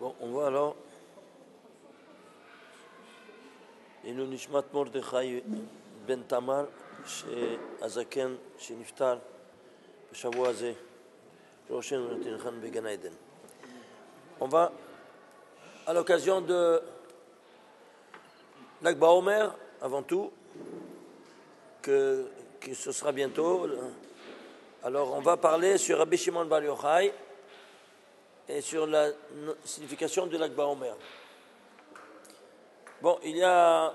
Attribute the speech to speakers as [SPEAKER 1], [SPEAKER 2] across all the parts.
[SPEAKER 1] Bon, on va alors. Inu Nishmat Mordechai Ben Tamar, chez Azaken, chez Niftar, בשבוע הזה, ראשנו נתנחן בגן עדן. On va, à l'occasion de l'Akba Omer, avant tout, que ce sera bientôt. Alors, on va parler sur Rabbi Shimon Bar Yochai et sur la signification de l'Akba Omer. Bon, il y a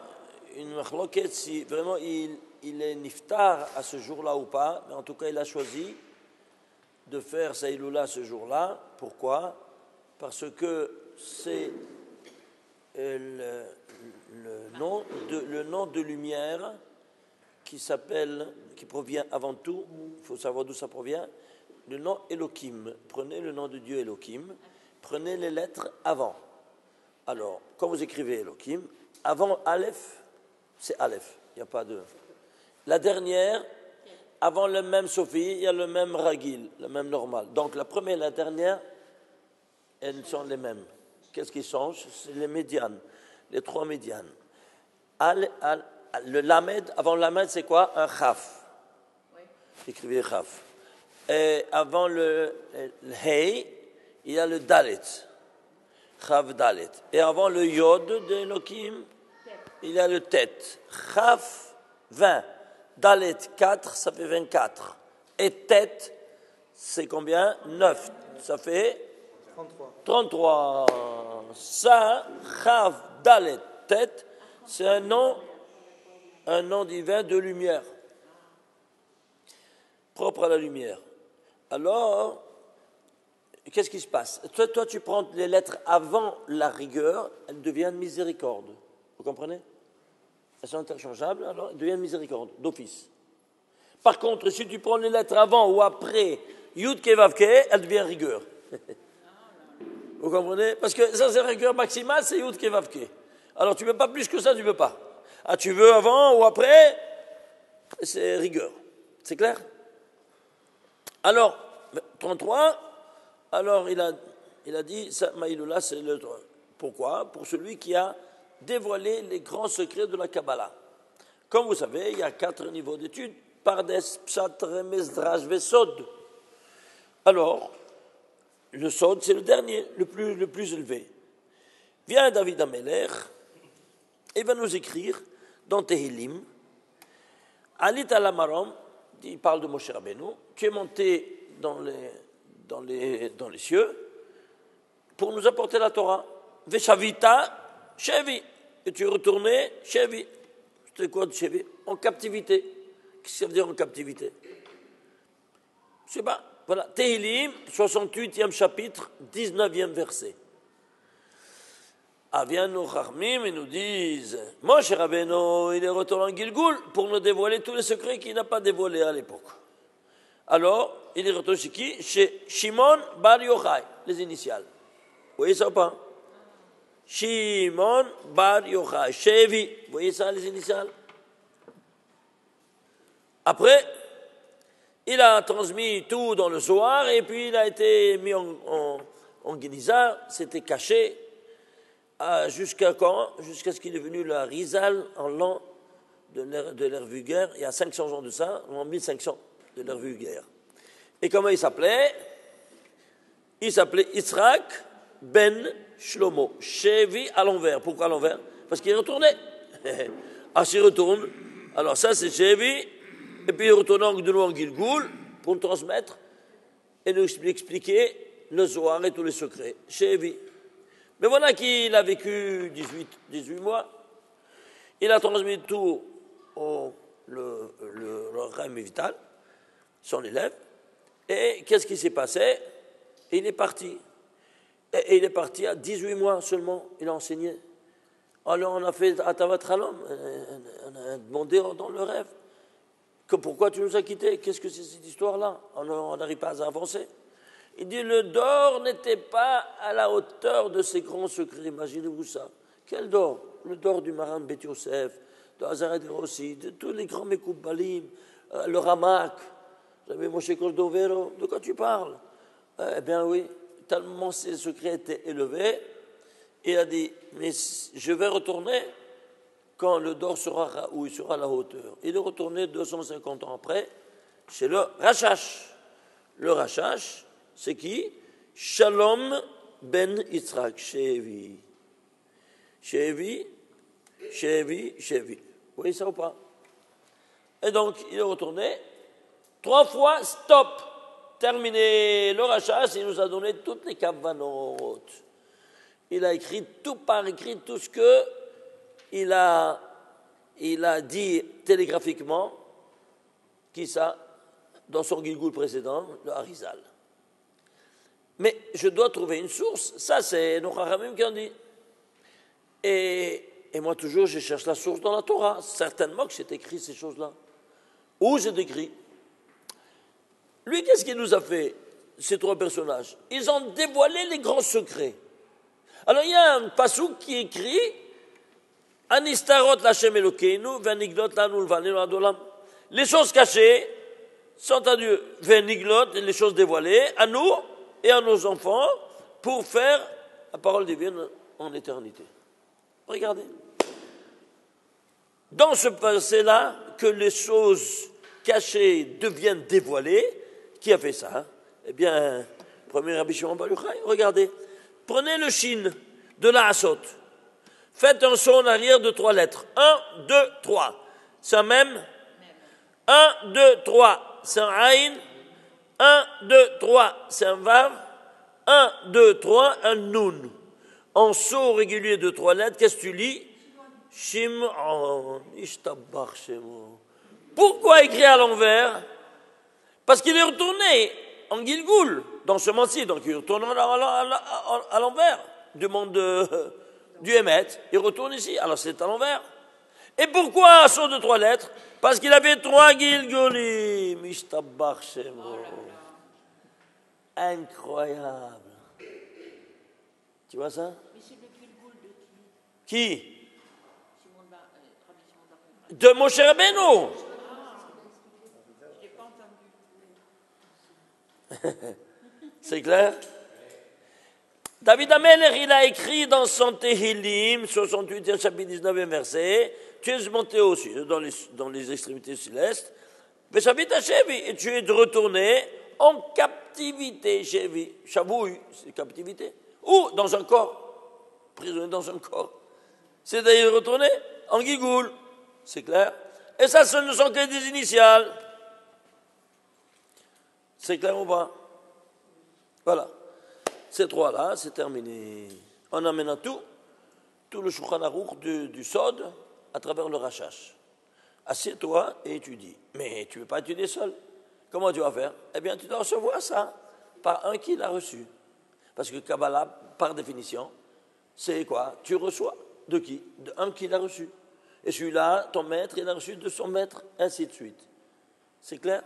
[SPEAKER 1] une machloket si vraiment il est niftar à ce jour-là ou pas, mais en tout cas, il a choisi de faire sa iloula ce jour-là. Pourquoi? Parce que c'est le nom de lumière qui provient avant tout, il faut savoir d'où ça provient, le nom Elohim. Prenez le nom de Dieu Elohim, prenez les lettres avant. Alors, quand vous écrivez Elohim, avant Aleph, c'est Aleph, il n'y a pas de... La dernière, avant le même Sophie, il y a le même Ragil, le même normal. Donc la première et la dernière, elles sont les mêmes. Qu'est-ce qui change? C'est les médianes, les trois médianes. Le Lamed, avant le Lamed, c'est quoi? Un Chaf. Oui. Écrivez Chaf. Et avant le Hei, il y a le Dalet. Chaf Dalet. Et avant le Yod de Elohim, il y a le Tet. Chaf, 20. Dalet, 4, ça fait 24. Et Tet, c'est combien? 9. Ça fait 33. Ça, Chaf, Dalet, Tet, c'est un nom divin de lumière. Propre à la lumière. Alors, qu'est-ce qui se passe? Toi, tu prends les lettres avant la rigueur, elles deviennent miséricorde. Vous comprenez? Elles sont interchangeables, alors elles deviennent miséricorde, d'office. Par contre, si tu prends les lettres avant ou après Yud Ke Vav Ke, elles deviennent rigueur. Vous comprenez? Parce que ça, c'est rigueur maximale, c'est Yud Ke Vav Ke. Alors, tu ne veux pas plus que ça, tu ne veux pas. Ah, tu veux avant ou après, c'est rigueur. C'est clair? Alors, 33, alors il a dit, Maïloula, c'est le droit. Pourquoi? Pour celui qui a dévoilé les grands secrets de la Kabbalah. Comme vous savez, il y a 4 niveaux d'études, Pardes, Pshat, Remez, Drash, Vesod. Alors, le Sod, c'est le dernier, le plus élevé. Vient David Amelech, et va nous écrire dans Tehillim, Alit al-Amarom, il parle de Moshe Rabbeinu, tu es monté dans les cieux pour nous apporter la Torah. Veshavita, Shevi, et tu es retourné, Shevi. C'était quoi de Shevi? En captivité. Qu'est-ce que ça veut dire en captivité? Je ne sais pas. Voilà, Tehillim, 68e chapitre, 19e verset. Viennent nos Chachamim et nous disent, Moshe Rabbeinu, il est retourné en Gilgoul pour nous dévoiler tous les secrets qu'il n'a pas dévoilés à l'époque. Alors, il est retourné chez qui? Chez Shimon Bar Yochai, les initiales. Vous voyez ça ou pas? Shimon Bar Yochai, Shevi. Vous voyez ça, les initiales? Après, il a transmis tout dans le Zohar et puis il a été mis en Génisa, c'était caché. Jusqu'à quand? Jusqu'à ce qu'il est devenu le Rizal en l'an de l'ère vulgaire, il y a 500 ans de ça, en 1500 de l'ère vulgaire. Et comment il s'appelait? Il s'appelait Yitzhak ben Shlomo, Shevi à l'envers. Pourquoi à l'envers? Parce qu'il retournait. S'il retourne, alors ça c'est Shevi, et puis il retourne de nouveau en Gilgoul pour nous transmettre et nous expliquer le Zohar et tous les secrets. Shevi. Mais voilà qu'il a vécu 18 mois. Il a transmis tout le Chaim Vital, son élève. Et qu'est-ce qui s'est passé? Il est parti. Et il est parti à 18 mois seulement. Il a enseigné. Alors on a fait Atavat Halom. On a demandé dans le rêve que pourquoi tu nous as quittés? Qu'est-ce que c'est cette histoire-là? On n'arrive pas à avancer. Il dit, le Dor n'était pas à la hauteur de ces grands secrets. Imaginez-vous ça. Quel Dor? Le Dor du Maran Bet Yosef, de Hazaret Rossi, de tous les grands Mekoubalim, le Ramak, Moshe Koldovero. De quoi tu parles? Eh bien oui, tellement ces secrets étaient élevés Il a dit, mais je vais retourner quand le dor sera où il sera à la hauteur. Il est retourné 250 ans après chez le Rashash. Le Rashash, c'est qui? Shalom ben Yitzhak, Shevi. Shevi. Vous voyez ça ou pas? Et donc, il est retourné 3 fois, stop, terminé le Rashash, il nous a donné toutes les kavanot. Il a écrit tout par écrit, tout ce que il a dit télégraphiquement, qui ça, dans son Gilgoul précédent, le Harizal. Mais je dois trouver une source, ça c'est nos Chachamim qui ont dit. Et moi toujours je cherche la source dans la Torah, certainement que j'ai écrit ces choses-là. Où j'ai écrit. Lui, qu'est-ce qu'il nous a fait, ces 3 personnages? Ils ont dévoilé les grands secrets. Alors il y a un passouk qui écrit Anistarot Lachem Elokeinu, Veniglot Lanu Lvanenu Adolam. Les choses cachées sont à Dieu, Veniglot, les choses dévoilées, à nous et à nos enfants, pour faire la parole divine en éternité. Regardez. Dans ce passé-là, que les choses cachées deviennent dévoilées, qui a fait ça? Eh bien, premier Rabbi Shimon Bar Yochai, regardez. Prenez le shin de la Asot. Faites un son en arrière de 3 lettres. 1, 2, 3. C'est un même. 1, 2, 3. C'est un aïn. 1, 2, 3. C'est un vav. 1, 2, 3. Un nun. En son régulier de 3 lettres, qu'est-ce que tu lis? Shimon. Ishtabach Shimon. Pourquoi écrire à l'envers? Parce qu'il est retourné en Gilgoul, dans ce monde-ci. Donc il retourne à l'envers du monde du Hémet. Il retourne ici. Alors c'est à l'envers. Et pourquoi un son de 3 lettres? Parce qu'il avait 3 Gilgoulim. Mishtabach Shemo. Incroyable. Tu vois ça?
[SPEAKER 2] Mais c'est le Gilgoul de qui?
[SPEAKER 1] Qui? De Moshe Rabbeinu.
[SPEAKER 2] Je n'ai pas entendu.
[SPEAKER 1] C'est clair? David Amelech, il a écrit dans son Tehillim, 68e chapitre 19e verset, tu es monté aussi dans les extrémités célestes, mais Shabbat Shevi, et tu es retourné en captivité, Shevi, Shavouï, c'est captivité, ou dans un corps, prisonnier dans un corps. C'est d'ailleurs retourné en Gigoul, c'est clair? Et ça, ce ne sont que des initiales. C'est clair ou pas? Voilà. Ces 3-là, c'est terminé. On amène à tout le Shulchan Aruch du Sod à travers le Rashash. Assieds-toi et étudie. Mais tu ne veux pas étudier seul. Comment tu vas faire? Eh bien, tu dois recevoir ça par un qui l'a reçu. Parce que Kabbalah, par définition, c'est quoi? Tu reçois de qui? De un qui l'a reçu. Et celui-là, ton maître, il a reçu de son maître, ainsi de suite. C'est clair?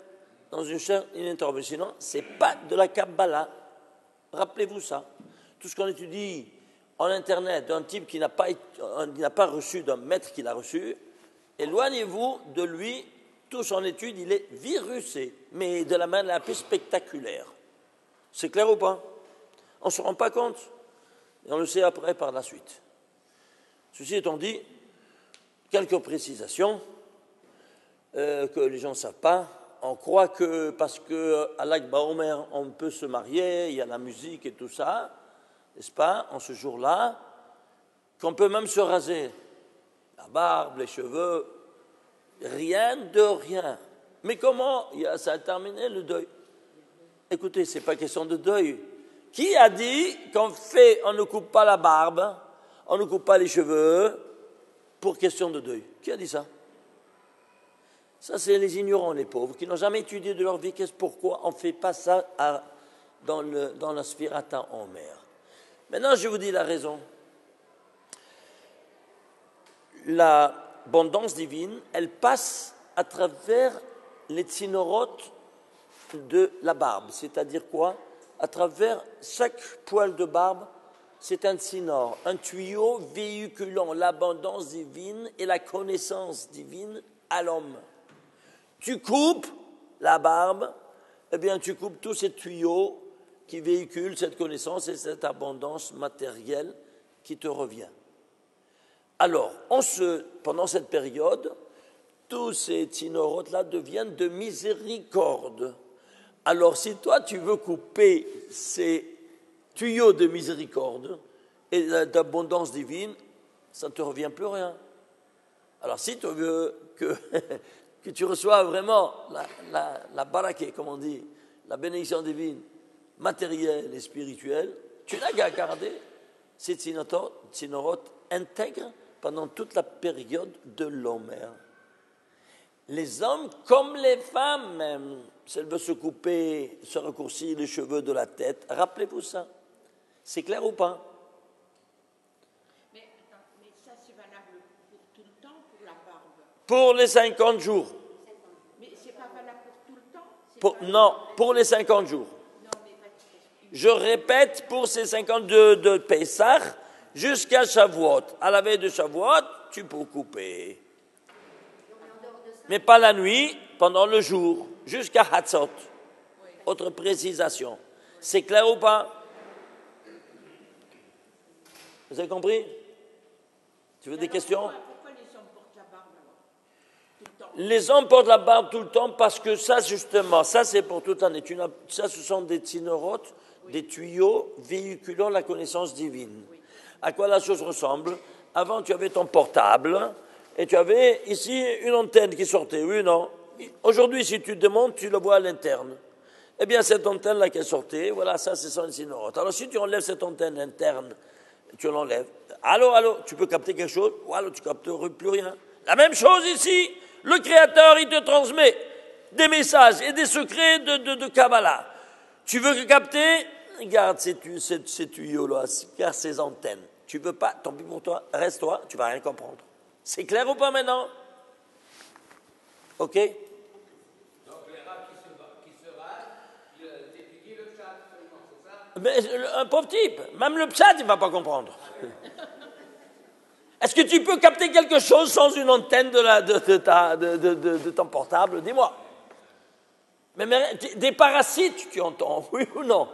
[SPEAKER 1] Dans une chaîne ininterrompue. Sinon, ce n'est pas de la Kabbalah. Rappelez-vous ça. Tout ce qu'on étudie en Internet d'un type qui n'a pas reçu d'un maître qui l'a reçu, éloignez-vous de lui. Tout son étude, il est virusé, mais de la manière la plus spectaculaire. C'est clair ou pas? On ne se rend pas compte. Et on le sait après par la suite. Ceci étant dit, quelques précisations que les gens ne savent pas. On croit que parce qu'à l'Akba Omer, on peut se marier, il y a la musique et tout ça, n'est-ce pas, en ce jour-là, qu'on peut même se raser. La barbe, les cheveux, rien de rien. Mais comment ça a terminé le deuil? Écoutez, ce n'est pas question de deuil. Qui a dit on ne coupe pas la barbe, on ne coupe pas les cheveux pour question de deuil? Qui a dit ça? Ça, c'est les ignorants, les pauvres, qui n'ont jamais étudié de leur vie. Pourquoi on ne fait pas ça dans la Sphirata en mer? Maintenant, je vous dis la raison. L'abondance divine, elle passe à travers les tsinorotes de la barbe. C'est-à-dire quoi? À travers chaque poil de barbe, c'est un tsinor, un tuyau véhiculant l'abondance divine et la connaissance divine à l'homme. Tu coupes la barbe, eh bien tu coupes tous ces tuyaux qui véhiculent cette connaissance et cette abondance matérielle qui te revient. Alors, pendant cette période, tous ces tzinorotes-là deviennent de miséricorde. Alors, si toi, tu veux couper ces tuyaux de miséricorde et d'abondance divine, ça ne te revient plus rien. Alors, si tu veux que tu reçois vraiment la baraké, comme on dit, la bénédiction divine, matérielle et spirituelle, tu n'as qu'à garder ces tzinorotes intègres pendant toute la période de l'Omer. Les hommes comme les femmes même, si elles veulent se couper, se raccourcir les cheveux de la tête, rappelez-vous ça. C'est clair ou pas?
[SPEAKER 2] Mais ça c'est valable pour tout le temps, pour la barbe.
[SPEAKER 1] Pour les 50 jours.
[SPEAKER 2] Mais c'est pas valable pour tout le temps?
[SPEAKER 1] Non, pour les 50 jours.
[SPEAKER 2] Non, mais
[SPEAKER 1] je répète, pour ces 52 de Pessah, jusqu'à Shavuot. À la veille de Shavuot, tu peux couper. Mais pas la nuit, pendant le jour, jusqu'à Hatzot. Autre précisation. C'est clair ou pas? Vous avez compris? Tu veux des questions?
[SPEAKER 2] Pourquoi les hommes portent la barbe alors? Tout le temps?
[SPEAKER 1] Les hommes portent la barbe tout le temps parce que ça, justement, ça c'est pour toute l'année. Ça, ce sont des tzinorotes, des tuyaux véhiculant la connaissance divine. À quoi la chose ressemble? Avant, tu avais ton portable et tu avais ici une antenne qui sortait, oui ou non? Aujourd'hui, si tu démontes, tu le vois à l'interne. Eh bien, cette antenne-là qui est sortie, voilà, ça, c'est son tzinorote. Alors, si tu enlèves cette antenne interne, tu l'enlèves. Allô, tu peux capter quelque chose? Ou alors, tu ne capteras plus rien. La même chose ici. Le Créateur, il te transmet des messages et des secrets de Kabbalah. Tu veux capter? Garde ces tuyaux-là, garde ces antennes. Tu veux pas, tant pis pour toi, reste-toi, tu vas rien comprendre. C'est clair ou pas maintenant? Ok?
[SPEAKER 3] Donc les rats qui se rasent, il étudie le pshat seulement, c'est ça?
[SPEAKER 1] Mais un pauvre type, même le pshat, il ne va pas comprendre. Est-ce que tu peux capter quelque chose sans une antenne de ton portable? Dis-moi. Mais des parasites, tu entends, oui ou non?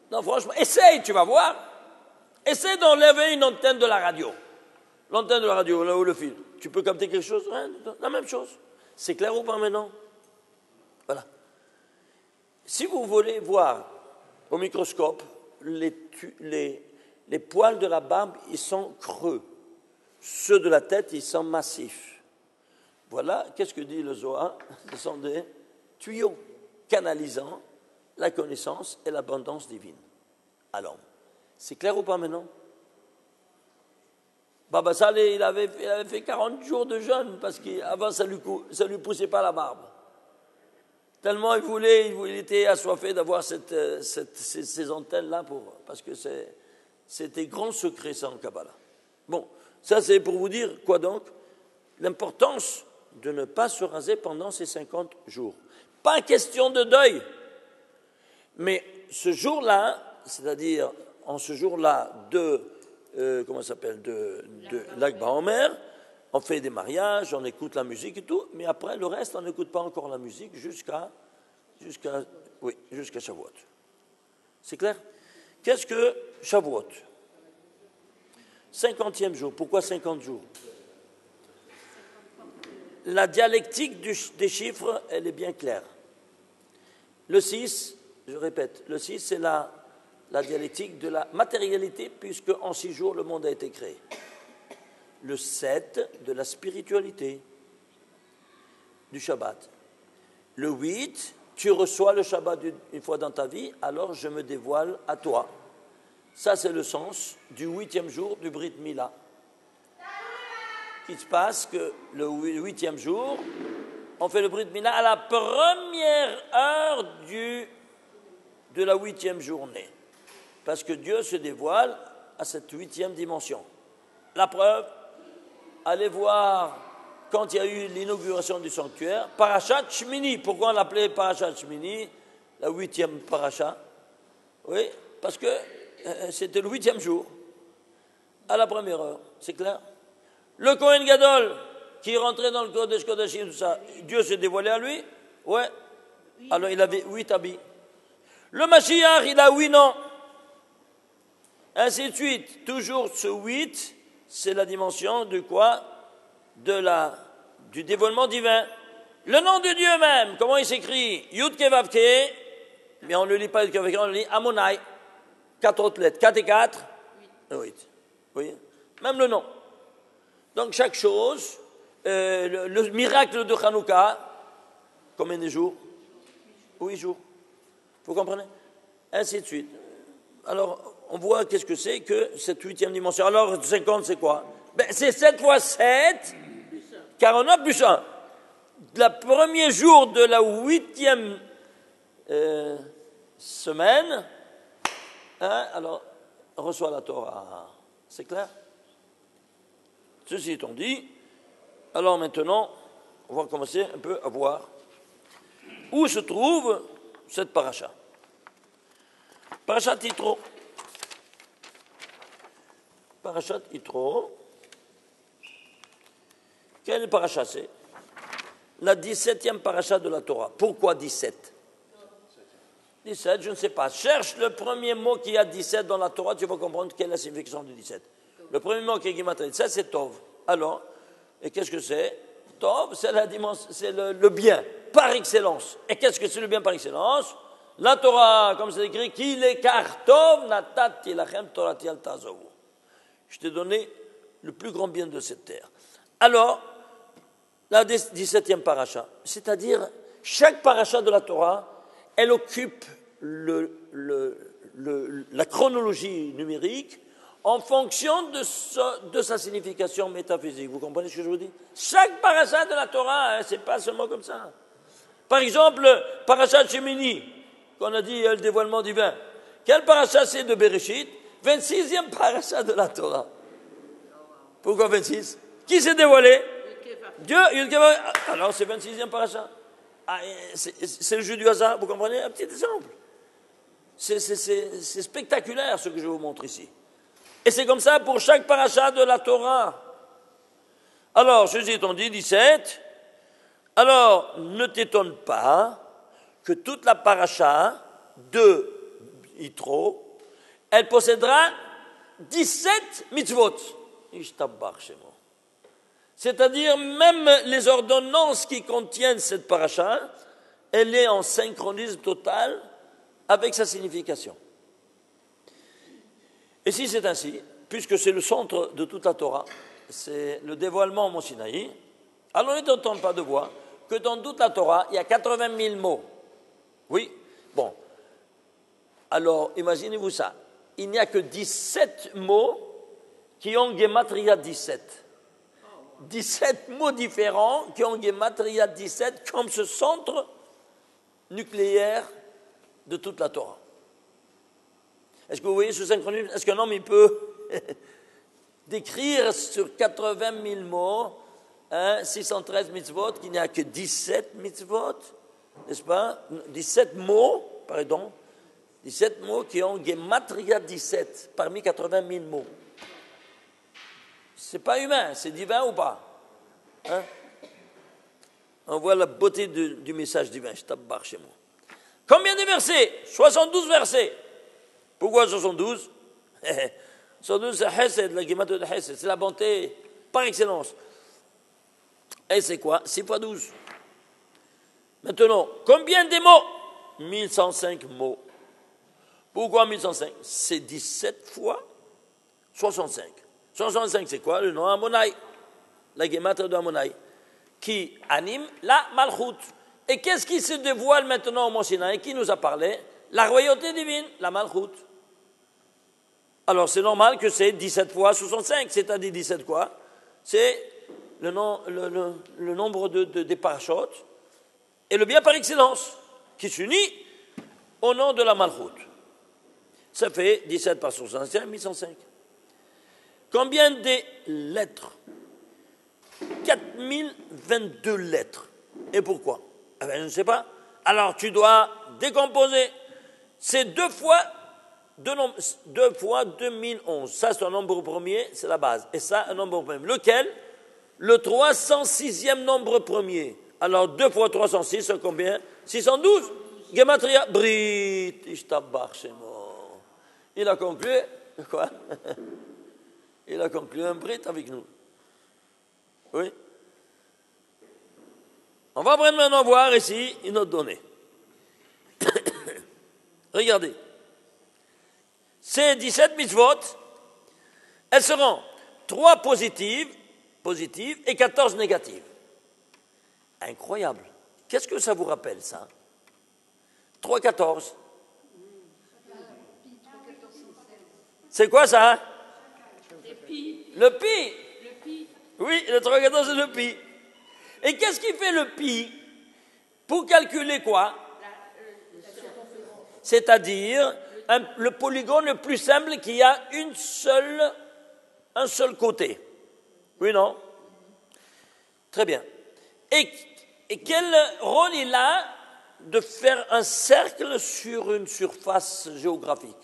[SPEAKER 1] Non, franchement, essaye, tu vas voir. Essaye d'enlever une antenne de la radio. L'antenne de la radio, là où le fil. Tu peux capter quelque chose? Hein, la même chose. C'est clair ou pas maintenant? Voilà. Si vous voulez voir au microscope, les poils de la barbe, ils sont creux. Ceux de la tête, ils sont massifs. Voilà, qu'est-ce que dit le Zohar? Ce sont des tuyaux canalisant la connaissance et l'abondance divine à l'homme. C'est clair ou pas maintenant? Baba Saleh, il avait fait 40 jours de jeûne parce qu'avant ça lui poussait pas la barbe. Tellement il était assoiffé d'avoir ces antennes-là parce que c'était grand secret ça en Kabbalah. Bon, ça c'est pour vous dire quoi donc? L'importance de ne pas se raser pendant ces 50 jours. Pas question de deuil. Mais ce jour-là, c'est-à-dire en ce jour-là de Lag BaOmer, on fait des mariages, on écoute la musique et tout, mais après le reste, on n'écoute pas encore la musique jusqu'à Shavuot. C'est clair? Qu'est-ce que Shavuot? 50e jour. Pourquoi 50 jours? La dialectique des chiffres, elle est bien claire. Le 6, je répète, le 6, c'est la dialectique de la matérialité, puisque en 6 jours, le monde a été créé. Le 7, de la spiritualité, du Shabbat. Le 8, tu reçois le Shabbat une fois dans ta vie, alors je me dévoile à toi. Ça, c'est le sens du 8e jour du Brit Mila. Il se passe que le 8e jour, on fait le Brit Mila à la première heure de la 8e journée. Parce que Dieu se dévoile à cette 8e dimension. La preuve, allez voir quand il y a eu l'inauguration du sanctuaire, Parashat Shmini. Pourquoi on l'appelait Parashat Shmini, la 8e parasha? Oui, parce que c'était le 8e jour, à la première heure, c'est clair? Le Kohen Gadol, qui rentrait dans le Kodesh Kodashim, tout ça, Dieu s'est dévoilé à lui? Ouais. Alors il avait 8 habits. Le Mashiach, il a 8 noms. Ainsi de suite. Toujours ce 8, c'est la dimension de quoi? Du dévoilement divin. Le nom de Dieu même, comment il s'écrit? Yud-Ke Vav-Ke, mais on ne le lit pas Yud-Ke Vav-Ke, on le lit Amonai. 4 autres lettres. 4 et 4? 8. Vous voyez? Même le nom. Donc chaque chose, le miracle de Hanouka, combien de jours? 8 jours. Vous comprenez? Ainsi de suite. Alors, on voit qu'est-ce que c'est que cette 8e dimension. Alors, 50, c'est quoi? C'est 7 fois 7, 49 plus 1. Le premier jour de la 8e semaine, alors, on reçoit la Torah. C'est clair? Ceci étant dit, alors maintenant, on va commencer un peu à voir où se trouve cette paracha. Parashat Yitro. Parashat Yitro. Quelle paracha c'est? La 17e paracha de la Torah. Pourquoi 17? 17, je ne sais pas. Cherche le premier mot qui a 17 dans la Torah, tu vas comprendre quelle est la signification de 17. Le premier mot qui est Gematria 17, c'est Tov. Alors, et qu'est-ce que c'est? Tov, c'est la dimension, c'est le bien, par excellence. Et qu'est-ce que c'est le bien par excellence? La Torah, comme c'est écrit, Ki lekar tov natati lachem torati al tazovu. Je t'ai donné le plus grand bien de cette terre. Alors, la 17e paracha, c'est-à-dire, chaque paracha de la Torah, elle occupe la chronologie numérique en fonction de sa signification métaphysique. Vous comprenez ce que je vous dis? Chaque paracha de la Torah, c'est pas seulement comme ça. Par exemple, parachat Shemini, qu'on a dit le dévoilement divin. Quel paracha c'est de Bereshit? 26e paracha de la Torah. Pourquoi 26? Qui s'est dévoilé? Dieu. Alors c'est 26e paracha. C'est le jeu du hasard, vous comprenez? Un petit exemple. C'est spectaculaire ce que je vous montre ici. Et c'est comme ça pour chaque paracha de la Torah. Alors, ceci étant dit, 17. Alors, ne t'étonne pas que toute la paracha de Yitro, elle possédera 17 mitzvot. C'est-à-dire, même les ordonnances qui contiennent cette paracha, elle est en synchronisme total avec sa signification. Et si c'est ainsi, puisque c'est le centre de toute la Torah, c'est le dévoilement au Mont Sinaï, alors ne t'étonne pas de voir que dans toute la Torah, il y a 80 000 mots. Oui? Bon. Alors, imaginez-vous ça. Il n'y a que 17 mots qui ont Gematria 17. 17 mots différents qui ont Gematria 17 comme ce centre nucléaire de toute la Torah. Est-ce que vous voyez ce synchronisme? Est-ce qu'un homme il peut décrire sur 80 000 mots 613 mitzvot, qu'il n'y a que 17 mitzvot, n'est-ce pas? 17 mots, pardon, 17 mots qui ont Gematria 17 parmi 80 000 mots. C'est pas humain, c'est divin ou pas? Hein? On voit la beauté du message divin. Je tabarre chez moi. Combien de versets? 72 versets. Pourquoi 72? 72 c'est Hesed, la Gematria de Hesed, c'est la bonté par excellence. Et c'est quoi? 6 fois 12. Maintenant, combien de mots? 1105 mots. Pourquoi 1105? C'est 17 fois 65. 65, c'est quoi? Le nom Amonai. La Gematria de Amonai. Qui anime la Malchut. Et qu'est-ce qui se dévoile maintenant au Mont Sinaï? Qui nous a parlé? La royauté divine, la Malchut. Alors c'est normal que c'est 17 fois 65. C'est-à-dire 17 quoi? C'est le nombre des parachutes et le bien par excellence qui s'unit au nom de la Malchut. Ça fait 17 par 65, 1105. Combien de lettres? 4022 lettres. Et pourquoi? Eh bien, je ne sais pas. Alors, tu dois décomposer. C'est 2 fois 2011. Ça, c'est un nombre premier, c'est la base. Et ça, un nombre premier. Lequel? Le 306e nombre premier. Alors, 2 fois 306, c'est combien? 612. Gematria, Brit, Ishtabach, Shemo. Il a conclu, Quoi? Il a conclu un brit avec nous. Oui. On va maintenant voir ici une autre donnée. Regardez. Ces 17 mitzvot, elles seront 3 positives et 14 négatives. Incroyable. Qu'est-ce que ça vous rappelle, ça? 3, 14. C'est quoi ça? Le pi. Oui, le 3, 14, c'est le pi. Et qu'est-ce qui fait le pi? Pour calculer quoi? C'est-à-dire le polygone le plus simple qui a un seul côté. Oui, non? Très bien. Et quel rôle il a de faire un cercle sur une surface géographique?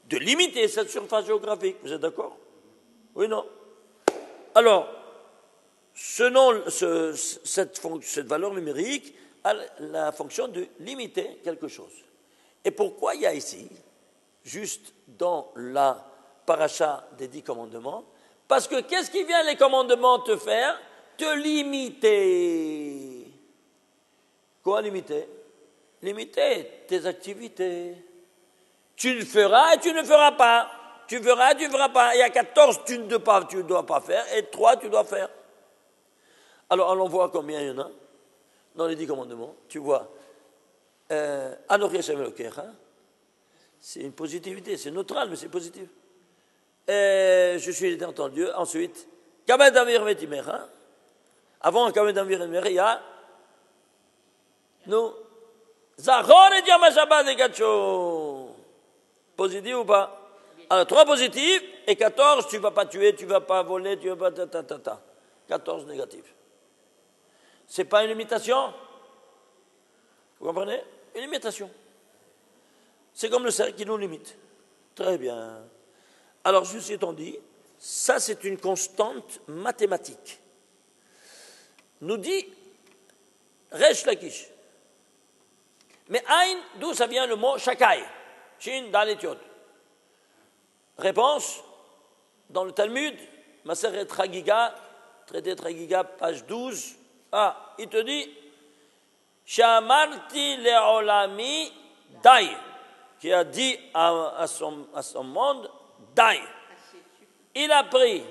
[SPEAKER 1] De limiter cette surface géographique, vous êtes d'accord? Oui, non? Alors, cette valeur numérique a la fonction de limiter quelque chose. Et pourquoi il y a ici, juste dans la paracha des 10 commandements? Parce que qu'est-ce qui vient les commandements te faire? Te limiter. Quoi limiter? Limiter tes activités. Tu le feras et tu ne feras pas. Tu feras et tu ne feras pas. Il y a 14, tu ne dois pas faire, et 3, tu dois faire. Alors, allons voir combien il y en a dans les 10 commandements. Tu vois, Anochi Hashem Elokecha, c'est une positivité, c'est neutral, mais c'est positif. Je suis l'Éternel Dieu. Ensuite, Kamed Avir Vetimecha. Avant Kamed Avir Vetimecha, il y a nous. Zachor et Yom HaShabbat et Gacho. Positif ou pas? Alors, 3 positifs et 14, tu ne vas pas tuer, tu ne vas pas voler, tu ne vas pas... 14 négatifs. Ce n'est pas une limitation? Vous comprenez? Une limitation. C'est comme le cercle qui nous limite. Très bien. Alors, ceci étant dit, ça c'est une constante mathématique. Nous dit Resh Lakish. Mais Aïn, d'où ça vient le mot Shakai? Shin, Dalet, Yod. Réponse, dans le Talmud, Maseret Chagiga, traité Chagiga, page 12. Ah, il te dit Shamarti le'olami dai, qui a dit à son monde dai. Il a pris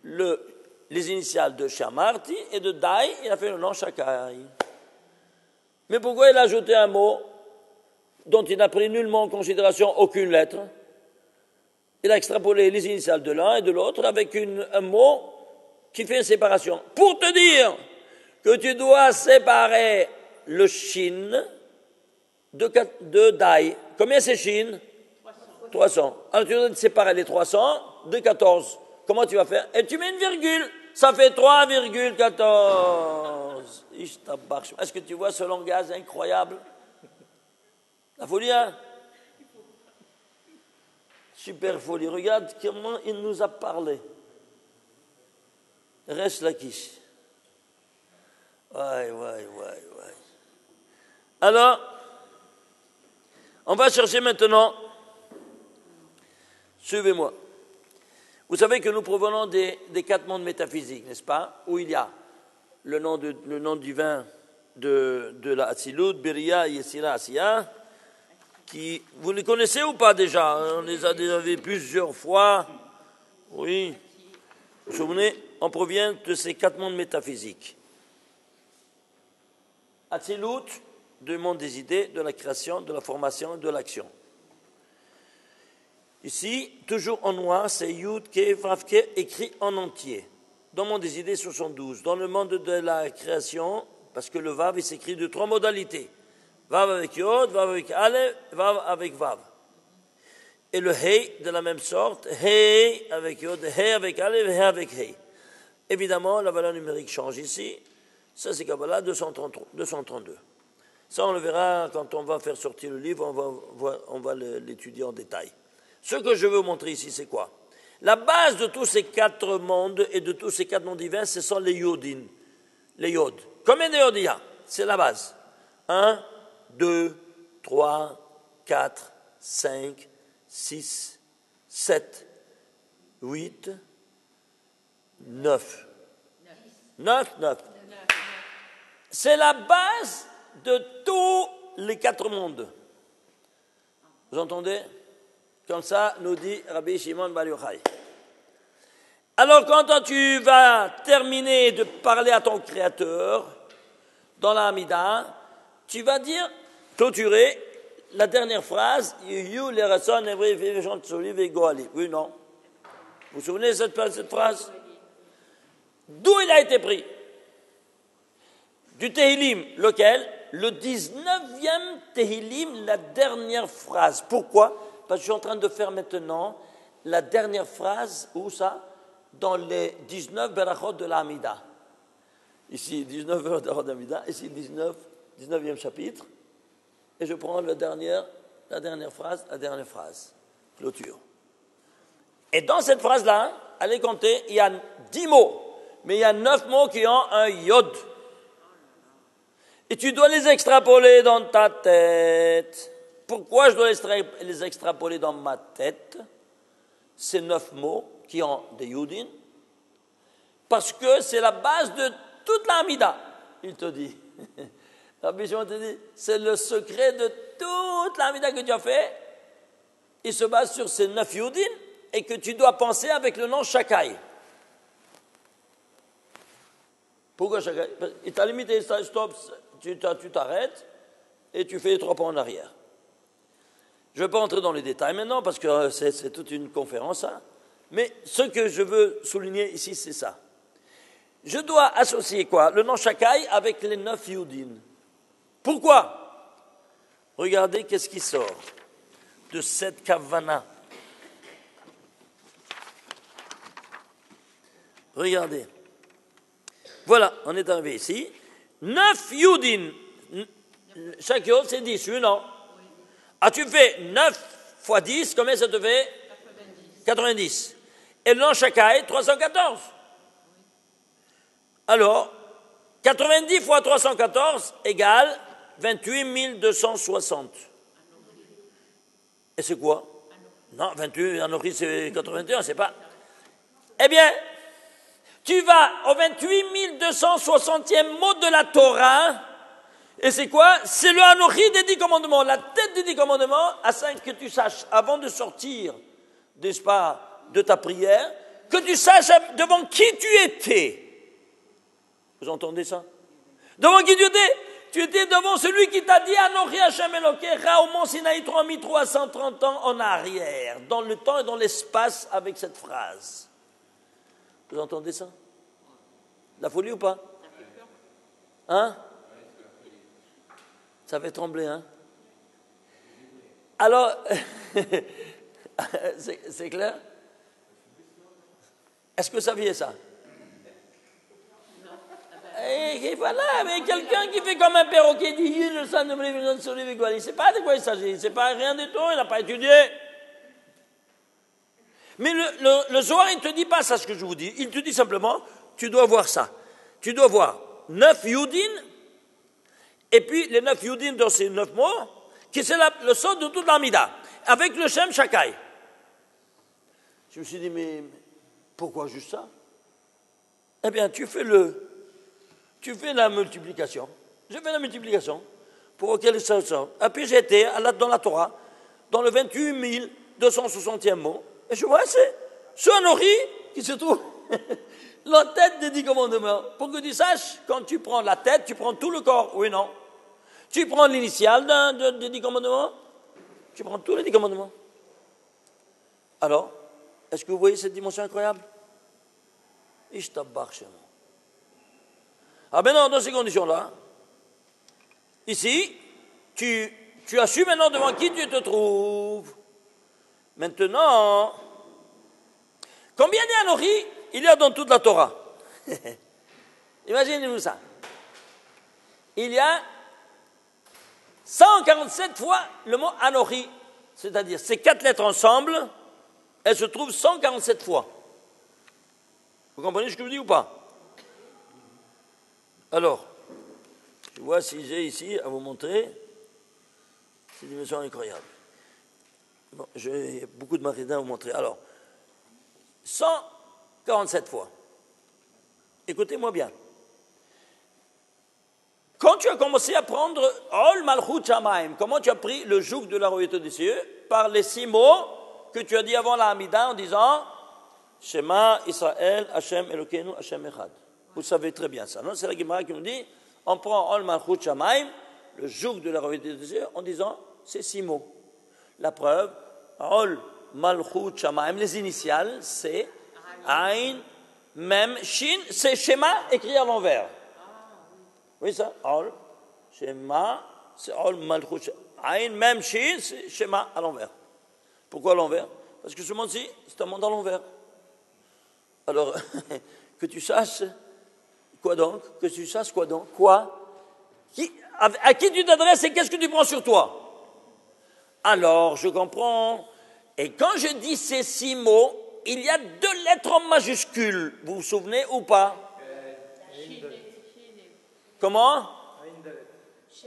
[SPEAKER 1] les initiales de Shamarti et de dai, il a fait le nom Shakai. Mais pourquoi il a ajouté un mot dont il n'a pris nullement en considération aucune lettre? Il a extrapolé les initiales de l'un et de l'autre avec un mot qui fait une séparation. Pour te dire que tu dois séparer le shin de dai. Combien c'est shin? 300. Alors tu dois séparer les 300 de 14. Comment tu vas faire? Et tu mets une virgule. Ça fait 3,14. Est-ce que tu vois ce langage incroyable? La folie, hein? Super folie. Regarde comment il nous a parlé. Reste Lakish. Ouais. Alors, on va chercher maintenant. Suivez-moi. Vous savez que nous provenons des 4 mondes métaphysiques, n'est-ce pas? Où il y a le nom divin de la Hatzilut, Beria, Yetzira, Asiya, qui, vous les connaissez ou pas déjà? On les a déjà vus plusieurs fois. Oui. Vous vous souvenez? On provient de ces 4 mondes métaphysiques. Hatzilut, du monde des idées, de la création, de la formation, de l'action. Ici, toujours en noir, c'est Yud, Ke, Vav, Ke, écrit en entier. Dans le monde des idées, 72. Dans le monde de la création, parce que le Vav, il s'écrit de 3 modalités. Vav avec Yod, Vav avec Aleph, Vav avec Vav. Et le Hei, de la même sorte, Hei avec Yod, Hei avec Aleph, Hei avec Hei. Évidemment, la valeur numérique change ici. Ça, c'est Kabbalah 232. Ça, on le verra quand on va faire sortir le livre, on va l'étudier en détail. Ce que je veux vous montrer ici, c'est quoi? La base de tous ces 4 mondes et de tous ces 4 mondes divins, ce sont les Yodin, les Yod. Combien de Yod il y a? C'est la base. 1, 2, 3, 4, 5, 6, 7, 8, 9. 9. C'est la base de tous les 4 mondes. Vous entendez? Comme ça nous dit Rabbi Shimon Bar Yochai. Alors quand tu vas terminer de parler à ton Créateur dans la Hamida, tu vas dire, clôturer la dernière phrase, oui, non. Vous vous souvenez de cette phrase? D'où il a été pris? Du Tehillim, lequel? Le 19e Tehillim, la dernière phrase. Pourquoi? Parce que je suis en train de faire maintenant la dernière phrase, où ça? Dans les 19 Berachot de la Hamida. Ici, 19 Berachot de la Hamida, ici, 19e chapitre. Et je prends la dernière phrase, clôture. Et dans cette phrase-là, allez compter, il y a 10 mots, mais il y a 9 mots qui ont un yod. Et tu dois les extrapoler dans ta tête. Pourquoi je dois les extrapoler dans ma tête, ces 9 mots qui ont des yudin? Parce que c'est la base de toute la Hamida, il te dit. Rabbi Shimon te dit, c'est le secret de toute la Hamida que tu as fait. Il se base sur ces 9 yudin et que tu dois penser avec le nom Shakai. Pourquoi Shakai? Il t'a limité, stop, tu t'arrêtes et tu fais les 3 pas en arrière. Je ne vais pas entrer dans les détails maintenant parce que c'est toute une conférence. Hein. Mais ce que je veux souligner ici, c'est ça. Je dois associer quoi? Le nom Shakai avec les 9 yudin. Pourquoi? Regardez qu'est-ce qui sort de cette kavana. Regardez. Voilà, on est arrivé ici. 9 yudin. Chaque yod, c'est 10, oui, non? Ah, tu fais 9 fois 10, combien ça te fait? 90. Et le nom Shakai, 314. Alors, 90 fois 314 égale 28 260. Et c'est quoi? Non, 28, Anochi c'est 81, c'est pas. Eh bien, tu vas au 28 260e mot de la Torah, et c'est quoi? C'est le Anochi des 10 commandements, la tête des 10 commandements, afin que tu saches, avant de sortir, n'est-ce pas, de ta prière, que tu saches devant qui tu étais. Vous entendez ça? Devant qui tu étais? Tu étais devant celui qui t'a dit Anochi Hashem Elokecha au mont Sinaï 3330 ans en arrière, dans le temps et dans l'espace avec cette phrase. Vous entendez ça? La folie ou pas? Hein? Ça fait trembler, hein? Alors, c'est clair? Est-ce que ça vient ça? Et voilà, mais quelqu'un qui fait comme un perroquet dit le sang de Blévison sur les Vigouali, c'est pas de quoi il s'agit, c'est pas rien du tout, il n'a pas étudié. Mais le Zohar, il ne te dit pas ça, ce que je vous dis. Il te dit simplement, tu dois voir ça. Tu dois voir 9 yudin, et puis les 9 yudin dans ces 9 mots, qui c'est le son de toute l'Amida, avec le Shem Shakai. Je me suis dit, mais pourquoi juste ça? Eh bien, tu fais la multiplication. Je fais la multiplication pour auquel ça sort. Et puis j'étais dans la Torah, dans le 28 260e mot, et je vois, c'est ce Anochi qui se trouve la tête des 10 commandements. Pour que tu saches, quand tu prends la tête, tu prends tout le corps. Oui, non. Tu prends l'initiale des 10 commandements, tu prends tous les 10 commandements. Alors, est-ce que vous voyez cette dimension incroyable? Ishtabach Shemo. Ah ben non, dans ces conditions-là, ici, tu as su maintenant devant qui tu te trouves. Maintenant, combien d'Anochi il y a dans toute la Torah? Imaginez-vous ça. Il y a 147 fois le mot Anochi, c'est-à-dire ces 4 lettres ensemble, elles se trouvent 147 fois. Vous comprenez ce que je dis ou pas? Alors, je vois si j'ai ici à vous montrer. C'est une dimension incroyable. Bon. J'ai beaucoup de matériel à vous montrer. Alors, 147 fois. Écoutez-moi bien. Quand tu as commencé à prendre Ol Malchut Shamaim, comment tu as pris le joug de la royauté des cieux? Par les 6 mots que tu as dit avant la Hamida en disant Shema Israël, Hashem Elokeinu, Hashem Echad. Vous savez très bien ça, non? C'est la Gemara qui nous dit on prend Ol Malchut Shamaim, le joug de la royauté des cieux, en disant ces 6 mots. La preuve, Ol Malchut Shamaim, les initiales, c'est Ain, Mem, Shin, c'est Shema écrit à l'envers. Oui, ça, Ol, Shema, c'est Ol Malchut, Ain, Mem, Shin, c'est Shema à l'envers. Pourquoi à l'envers? Parce que ce monde-ci, c'est un monde à l'envers. Alors, que tu saches, quoi donc? Que tu saches quoi donc? Quoi? À qui tu t'adresses et qu'est-ce que tu prends sur toi? Alors, je comprends. Et quand je dis ces 6 mots, il y a 2 lettres en majuscules. Vous vous souvenez ou pas? Comment?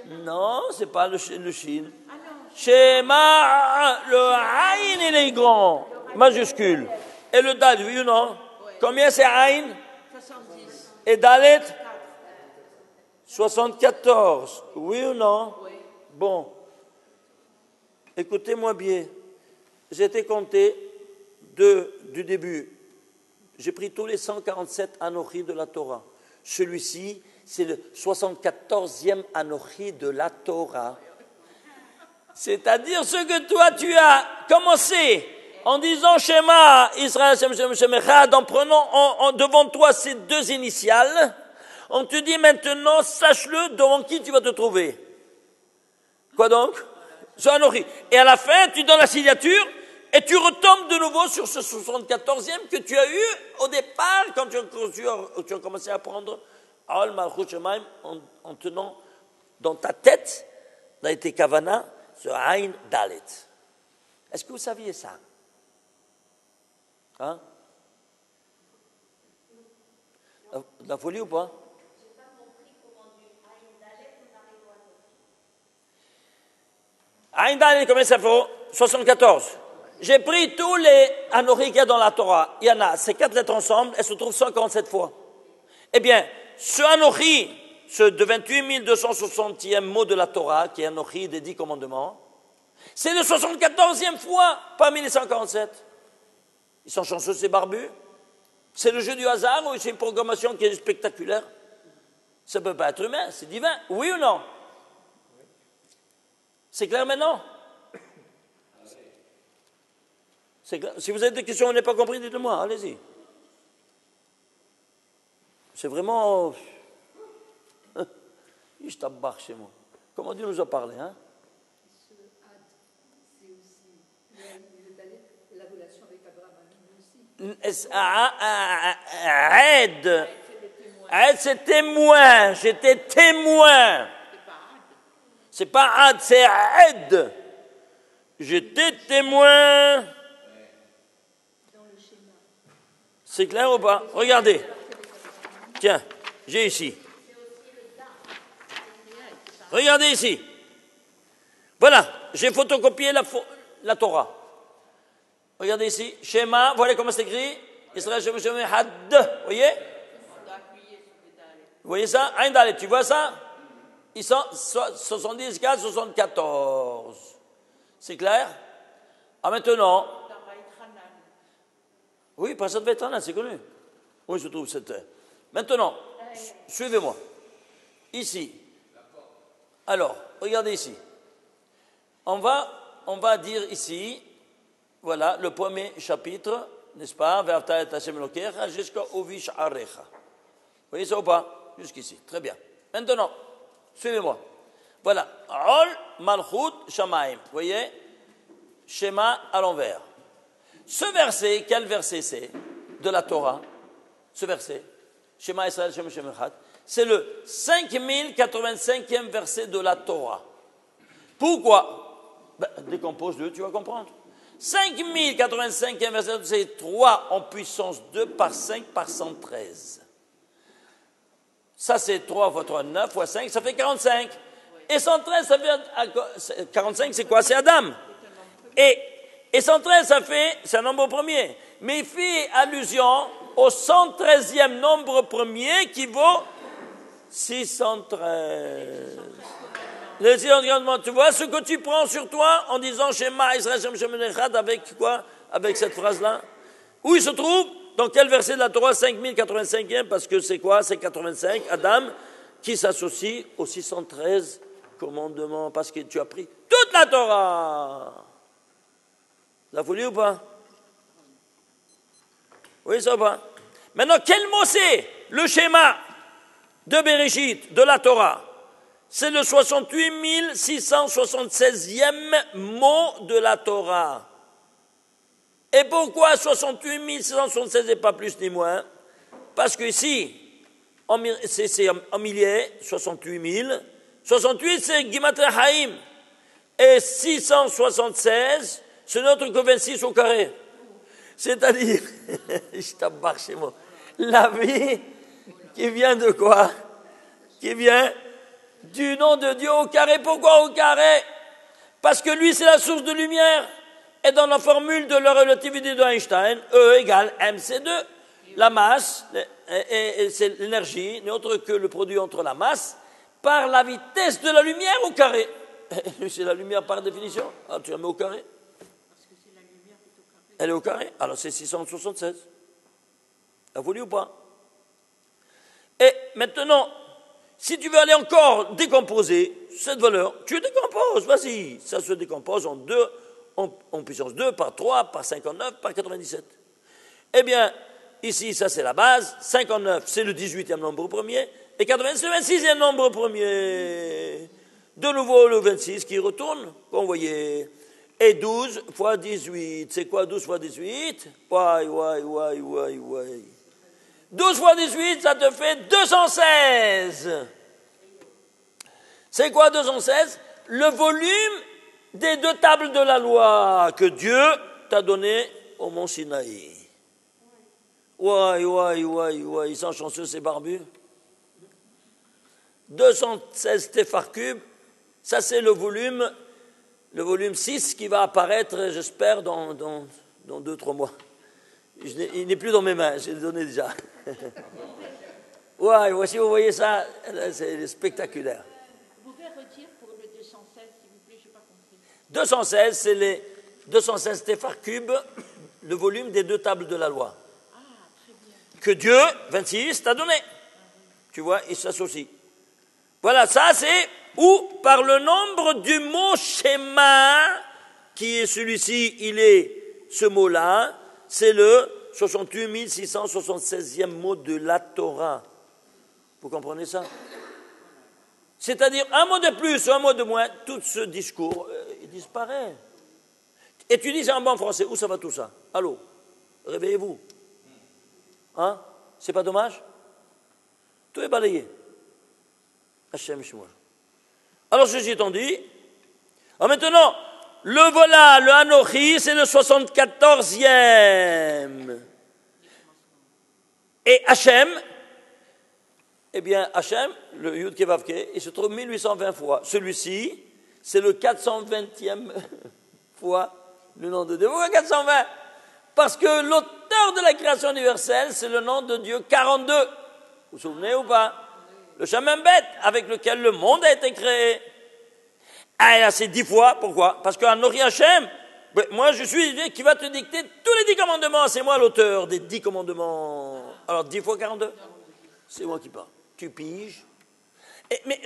[SPEAKER 1] Non, c'est pas le shin. Shema, le Aïn, il est grand, majuscule. Et le Dal, oui ou non? Combien c'est Aïn?
[SPEAKER 2] 70.
[SPEAKER 1] Et Dalet? 74. Oui ou non? Bon. Écoutez-moi bien. J'ai été compté du début. J'ai pris tous les 147 anochis de la Torah. Celui-ci, c'est le 74e anochi de la Torah. C'est-à-dire ce que toi, tu as commencé en disant Shema, Israël, Shem Echad, en prenant devant toi ces 2 initiales, on te dit maintenant, sache-le, devant qui tu vas te trouver. Quoi donc? Sur Anochi. Et à la fin, tu donnes la signature et tu retombes de nouveau sur ce 74e que tu as eu au départ quand tu as commencé à prendre Aol Malchut Shemaim en tenant dans ta tête, dans tes kavana, ce Ain Dalet. Est-ce que vous saviez ça? Hein? La folie ou pas? Ain Dalet, combien ça fait? 74. J'ai pris tous les anochis qu'il y a dans la Torah. Il y en a, ces 4 lettres ensemble, elles se trouvent 147 fois. Eh bien, ce anochi, ce de 28 260e mot de la Torah, qui est anochi des 10 commandements, c'est le 74e fois parmi les 147. Ils sont chanceux, ces barbus. C'est le jeu du hasard ou c'est une programmation qui est spectaculaire? Ça ne peut pas être humain, c'est divin. Oui ou non? C'est clair maintenant? C'est clair. Si vous avez des questions, vous n'avez pas compris, dites-le-moi, allez-y. C'est vraiment... Je tabarre chez moi. Comment Dieu nous a parlé, hein?
[SPEAKER 4] Ce Had, c'est aussi la relation avec Abraham aussi.
[SPEAKER 1] Aide, c'est témoin. J'étais témoin. C'est pas Had, c'est Aide. J'étais témoin. C'est clair ou pas? Regardez. Tiens, j'ai ici. Regardez ici. Voilà, j'ai photocopié la Torah. Regardez ici. Shema, voilà comment c'est écrit. Israël, Shema, Shema, Had. Vous voyez? Vous voyez ça? Ain Dalet, tu vois ça? Ils sont 70, 4, 74. C'est clair? Ah, maintenant. Oui, pas ça devait être là, c'est connu. Oui, je trouve cette. Maintenant, suivez-moi. Ici. Alors, regardez ici. On va dire ici, voilà, le premier chapitre, n'est-ce pas? Ve'avta et Hashem Elokecha jusqu'à Ovish Arecha. Vous voyez ça ou pas? Jusqu'ici. Très bien. Maintenant, suivez-moi. Voilà. Ol Malchut Shamaim. Vous voyez? Schéma à l'envers. Ce verset, quel verset c'est? De la Torah. Ce verset. Shema Israël, Shema Shem Echad. C'est le 5085e verset de la Torah. Pourquoi? Décompose-le, tu vas comprendre. 5085e verset, c'est 3 en puissance 2 par 5 par 113. Ça, c'est 3 fois 3, 9 fois 5, ça fait 45. Et 113, ça fait 45, c'est quoi? C'est Adam. Et Et 113, c'est un nombre premier. Mais il fait allusion au 113e nombre premier qui vaut 613. Les 600 commandements, tu vois ce que tu prends sur toi en disant Shema Israël Shem Shem Echad avec quoi? Avec cette phrase-là. Où il se trouve? Dans quel verset de la Torah? 5085e, parce que c'est quoi? C'est 85, Adam, qui s'associe aux 613 commandements, parce que tu as pris toute la Torah. La folie ou pas? Oui, ça va. Maintenant, quel mot c'est? Le schéma de Bereshit, de la Torah. C'est le 68 676e mot de la Torah. Et pourquoi 68 676 et pas plus ni moins? Parce que ici, c'est en milliers, 68 000. 68, c'est Gimatria Haïm. Et 676, c'est notre que 26 au carré. C'est-à-dire, je t'embarque chez moi, la vie qui vient de quoi? Qui vient du nom de Dieu au carré. Pourquoi au carré? Parce que lui, c'est la source de lumière. Et dans la formule de la relativité d'Einstein, E égale mc2. La masse, et c'est l'énergie, n'est autre que le produit entre la masse, par la vitesse de la lumière au carré. C'est la lumière par définition. Ah, tu la mets au carré? Parce que c'est la lumière qui est au carré. Elle est au carré? Alors c'est 676. T'as voulu ou pas? Et maintenant, si tu veux aller encore décomposer cette valeur, tu décomposes, vas-y. Ça se décompose en 2, en puissance 2, par 3, par 59, par 97. Eh bien, ici, ça c'est la base. 59, c'est le 18e nombre premier. Et 87, c'est le 26e nombre premier. De nouveau, le 26 qui retourne, qu'on voyait. Et 12 fois 18. C'est quoi 12 fois 18? 12 fois 18, ça te fait 216. C'est quoi 216? Le volume des 2 tables de la loi que Dieu t'a donné au mont Sinaï. Ils sont chanceux ces barbus. 216 téphar cubes, ça c'est le volume 6 qui va apparaître, j'espère, dans 2-3 mois. Il n'est plus dans mes mains, je l'ai donné déjà. Si vous voyez ça, c'est spectaculaire.
[SPEAKER 2] Vous pouvez redire pour le 216, s'il vous plaît, je n'ai pas compris.
[SPEAKER 1] 216, c'est les 216 téphar cubes, le volume des 2 tables de la loi.
[SPEAKER 2] Ah, très bien.
[SPEAKER 1] Que Dieu, 26, t'a donné. Tu vois, il s'associe. Voilà, ça c'est ou par le nombre du mot schéma, qui est celui-ci, il est ce mot-là, c'est le 68 676e mot de la Torah. Vous comprenez ça? C'est-à-dire, un mot de plus ou un mot de moins, tout ce discours, il disparaît. Et tu dis, c'est un bon français, où ça va tout ça? Allô? Réveillez-vous. Hein? C'est pas dommage? Tout est balayé. Hachem Shmuel. Alors, ceci étant dit, maintenant, le voilà, le Anochi, c'est le 74e. Et Hachem, eh bien, Hachem, le Yud Kevavke, il se trouve 1820 fois. Celui-ci, c'est le 420e fois le nom de Dieu. Pourquoi 420? Parce que l'auteur de la création universelle, c'est le nom de Dieu 42. Vous vous souvenez ou pas? Le Shamembet, avec lequel le monde a été créé. Ah, là, c'est 10 fois. Pourquoi? Parce qu'un Nori Hachem, moi, je suis celui qui va te dicter tous les 10 commandements. C'est moi l'auteur des 10 commandements. Alors, 10 fois 42? C'est moi qui parle. Tu piges. Mais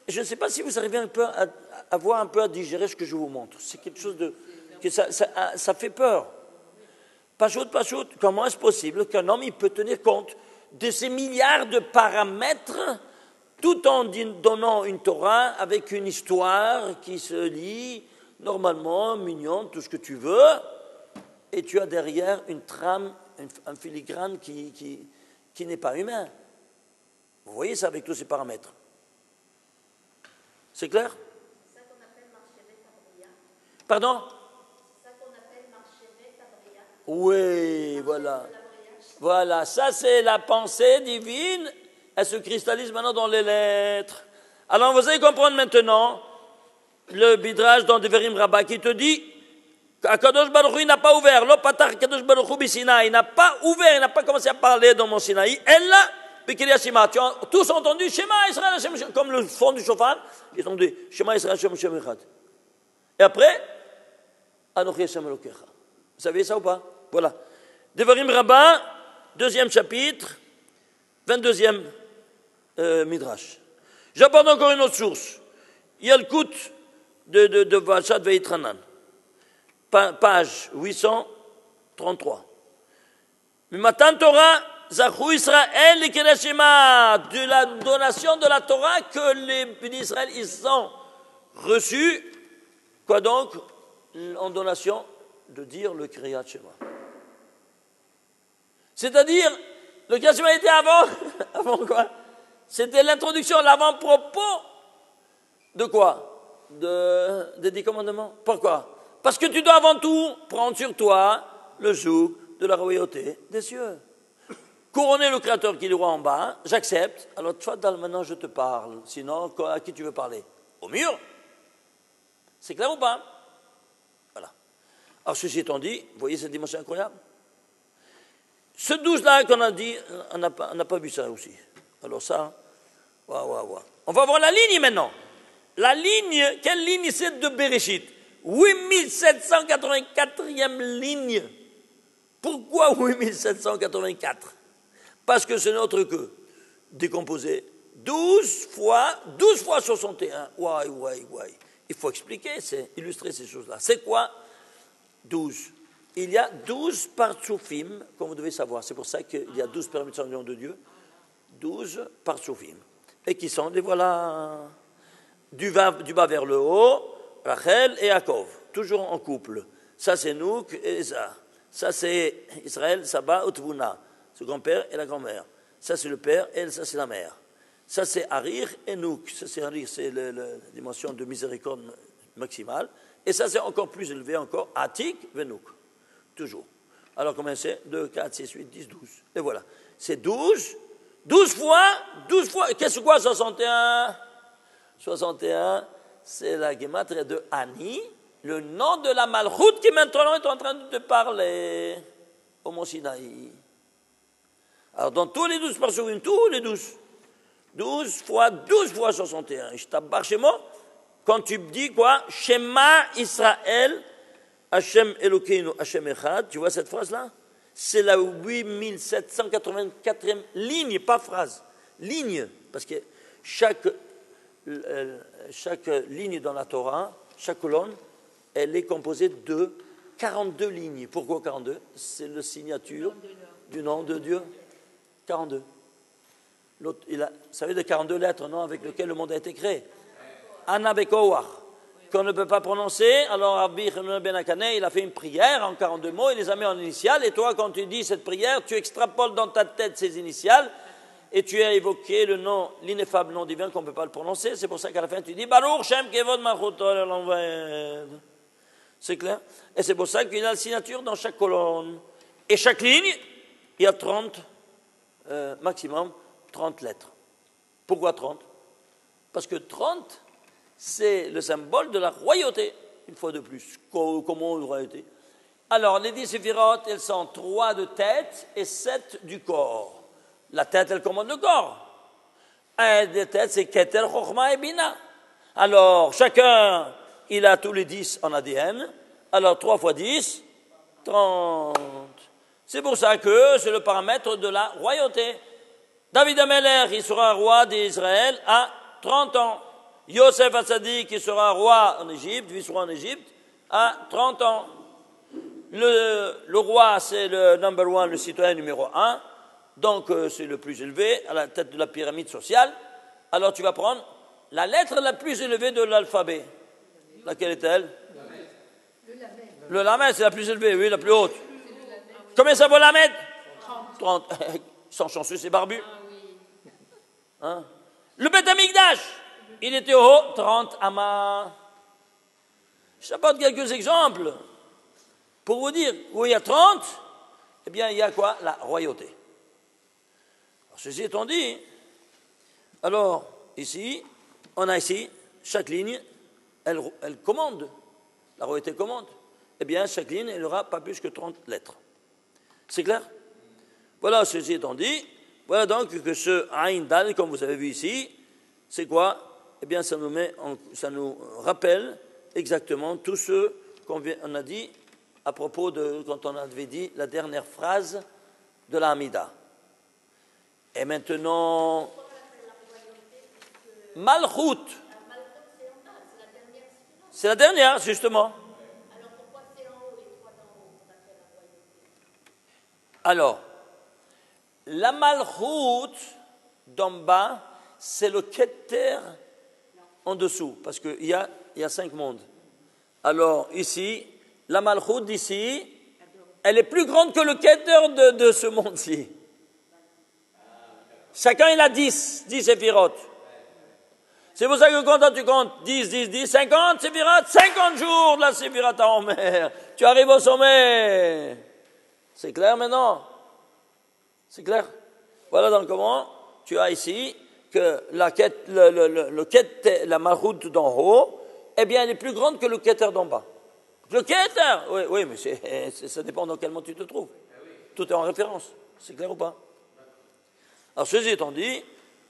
[SPEAKER 1] je ne sais pas si vous arrivez un peu à voir un peu à digérer ce que je vous montre. C'est quelque chose de... que ça fait peur. Pachout, comment est-ce possible qu'un homme il peut tenir compte de ces milliards de paramètres tout en donnant une Torah avec une histoire qui se lit normalement, mignonne, tout ce que tu veux, et tu as derrière une trame, un filigrane qui n'est pas humain. Vous voyez ça avec tous ces paramètres. C'est clair?
[SPEAKER 4] C'est ça qu'on appelle Marchevet Abriya.
[SPEAKER 1] Pardon?
[SPEAKER 4] C'est ça qu'on appelle Marchevet Abriya.
[SPEAKER 1] Oui, voilà. Voilà, ça c'est la pensée divine. Elle se cristallise maintenant dans les lettres. Alors vous allez comprendre maintenant le Midrash dans Devarim Rabbah qui te dit Akadosh Baruch Hu, il n'a pas ouvert. Lo patach Akadosh Baruch Hu bisinaï. Il n'a pas ouvert, il n'a pas commencé à parler dans mon Sinaï. Ella b'Kriyat Shema. Tu as tous entendu Shema Israël Hashem, comme le fond du shofar. Ils ont dit Shema Israël Hashem Echad. Et après, Anochi Hashem Elokecha. Vous savez ça ou pas? Voilà. Devarim Rabbah, 2e chapitre, 22e Midrash. J'apporte encore une autre source. Yalkut de Vachat Veitranan. Page 833. Matan Torah, Zachou Israël, l'Ikeda Shema, de la donation de la Torah que les bénis d'Israël, ils ont reçu. Quoi donc? En donation de dire le Kriyat Shema. C'est-à-dire, le Kriyat Shema était avant, avant quoi? C'était l'introduction, l'avant-propos de quoi? Des 10 commandements. Pourquoi? Parce que tu dois avant tout prendre sur toi le joug de la royauté des cieux. Couronner le Créateur qui est le roi en bas, j'accepte. Alors, tfadal, maintenant je te parle. Sinon, à qui tu veux parler? Au mur. C'est clair ou pas? Voilà. Alors, ceci étant dit, vous voyez cette dimension incroyable? Ce 12-là qu'on a dit, on n'a pas vu ça aussi. Alors ça, waouh. On va voir la ligne maintenant. La ligne, quelle ligne c'est de Bereshit? 8784e ligne. Pourquoi 8784? Parce que ce n'est autre que décomposé 12 fois 61. Ouais. Il faut expliquer, illustrer ces choses-là. C'est quoi 12? Il y a 12 partsoufim, comme vous devez savoir. C'est pour ça qu'il y a 12 permissions de Dieu. 12 partsoufim. Et qui sont, les voilà, du bas vers le haut, Rachel et Yaakov, toujours en couple. Ça, c'est Nouk et Esa. Ça, c'est Israël, Saba, Otvuna, ce grand-père et la grand-mère. Ça, c'est le père, et ça, c'est la mère. Ça, c'est Harir et Nouk. Ça, c'est Harir, c'est la dimension de miséricorde maximale. Et ça, c'est encore plus élevé encore, Atik, Venouk. Toujours. Alors, combien c'est? 2, 4, 6, 8, 10, 12. Et voilà. C'est 12. 12 fois. Qu'est-ce que quoi, 61? 61, c'est la gematria de Ani, le nom de la Malchut qui maintenant est en train de te parler au Mont Sinaï. Alors, dans tous les 12 parsouim, tous les 12. 12 fois 61. Je t'abarre chez moi. Quand tu dis quoi? Shema Israël, Hashem Elokeinu, Hashem Echad. Tu vois cette phrase-là? C'est la 8784e ligne, pas phrase. Ligne. Parce que chaque ligne dans la Torah, chaque colonne, elle est composée de 42 lignes. Pourquoi 42? C'est la signature du nom de Dieu. 42. L'autre, vous savez, de 42 lettres, non, avec lesquelles le monde a été créé. Anna Bekowach, qu'on ne peut pas prononcer. Alors, Rabbi Ben Akane, il a fait une prière en 42 mots, il les a mis en initiales. Et toi, quand tu dis cette prière, tu extrapoles dans ta tête ces initiales. Et tu as évoqué le nom, l'ineffable nom divin qu'on ne peut pas le prononcer. C'est pour ça qu'à la fin, tu dis Baruch Shem Kevod Malchuto L'Enved. C'est clair? Et c'est pour ça qu'il y a la signature dans chaque colonne. Et chaque ligne, il y a 30, maximum 30 lettres. Pourquoi 30? Parce que 30, c'est le symbole de la royauté, une fois de plus. Comment une royauté? Alors, les 10 séphirotes, elles sont 3 de tête et 7 du corps. La tête, elle commande le corps. Un des têtes, c'est Keter, Chochma et Bina. Alors, chacun, il a tous les 10 en ADN. Alors, 3 fois 10, 30. C'est pour ça que c'est le paramètre de la royauté. David Ameler, il sera roi d'Israël à 30 ans. Yosef Hatzadik, qui sera roi en Égypte, vice-roi en Égypte, à 30 ans. Le roi, c'est le number one, le citoyen numéro 1. Donc, c'est le plus élevé, à la tête de la pyramide sociale. Alors, tu vas prendre la lettre la plus élevée de l'alphabet. Laquelle est-elle? Le Lamed, c'est la plus élevée, oui, la plus haute. Combien ça vaut Lamed? 30. Ils sont chanceux, c'est barbu. Hein? Le Beth Amikdash, il était haut, 30 amas. Je t'apporte quelques exemples pour vous dire où il y a 30, eh bien, il y a quoi? La royauté. Alors, ceci étant dit, alors, ici, on a ici, chaque ligne, elle commande. La royauté commande. eh bien, chaque ligne, elle n'aura pas plus que 30 lettres. C'est clair? Voilà, ceci étant dit, voilà donc que ce Aïn Dal, comme vous avez vu ici, c'est quoi? Eh bien, ça nous rappelle exactement tout ce qu'on a dit à propos de, quand on avait dit la dernière phrase de la Hamida. Et maintenant, Malchut. C'est la dernière, justement.
[SPEAKER 4] Alors pourquoi c'est en haut, les trois d'en haut, qu'on appelle la royauté?
[SPEAKER 1] Alors, la Malchut d'en bas, c'est le Keter en dessous, parce qu'il y a 5 mondes. Alors, ici, la Malchut d'ici, elle est plus grande que le Keter de ce monde-ci. Chacun, il a 10 séphirotes. C'est pour ça que quand tu comptes 10, 50 séphirotes, 50 jours de la séphirate à Omer. Tu arrives au sommet. C'est clair maintenant? C'est clair? Voilà donc comment tu as ici que la Malchut d'en haut, eh bien, elle est plus grande que le Keter d'en bas. Le Keter, oui, mais ça dépend dans quel monde tu te trouves. Tout est en référence. C'est clair ou pas? Alors, ceci étant dit,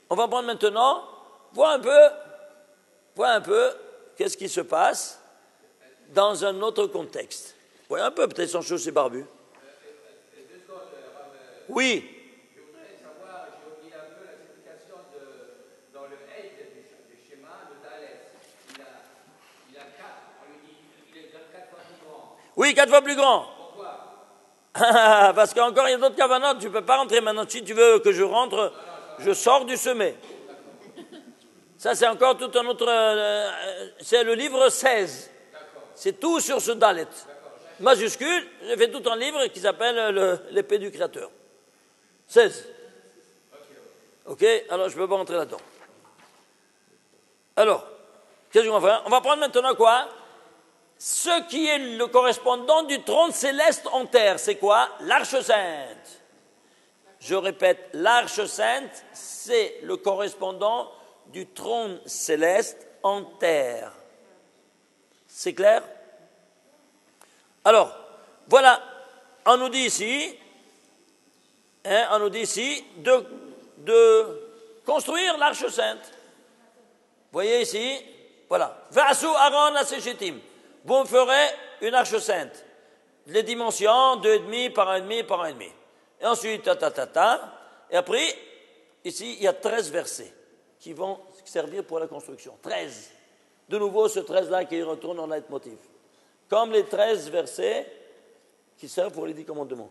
[SPEAKER 1] on va prendre maintenant, voir un peu qu'est-ce qui se passe dans un autre contexte. Voyez un peu, peut-être sans chausser barbu. Oui.
[SPEAKER 3] Je voudrais savoir, j'ai oublié un peu la signification dans le Eid du schéma, le Dalet. Il a 4, on lui dit, il est 4 fois plus grand.
[SPEAKER 1] Oui, 4 fois plus grand.
[SPEAKER 3] Pourquoi?
[SPEAKER 1] Parce qu'encore il y a d'autres cavanotes, tu ne peux pas rentrer maintenant. Si tu veux que je rentre, je sors du sommet. Ça, c'est encore tout un autre... c'est le livre 16. C'est tout sur ce Dalet. Majuscule, j'ai fait tout un livre qui s'appelle l'épée du Créateur. 16. Ok, alors je ne peux pas rentrer là-dedans. Alors, qu'est-ce qu'on va faire? On va prendre maintenant quoi? Ce qui est le correspondant du trône céleste en terre, c'est quoi? L'Arche Sainte. Je répète, l'Arche Sainte, c'est le correspondant du trône céleste en terre. C'est clair? Alors, voilà, on nous dit ici, de construire l'Arche Sainte. Vous voyez ici, voilà. Va'asu Aaron aseshetim. Vous me ferez une Arche Sainte. Les dimensions, 2,5 par 1,5 par 1,5. Et ensuite, Et après, ici, il y a 13 versets qui vont servir pour la construction. 13. De nouveau, ce 13-là qui retourne en leitmotiv. Comme les 13 versets qui servent pour les 10 commandements.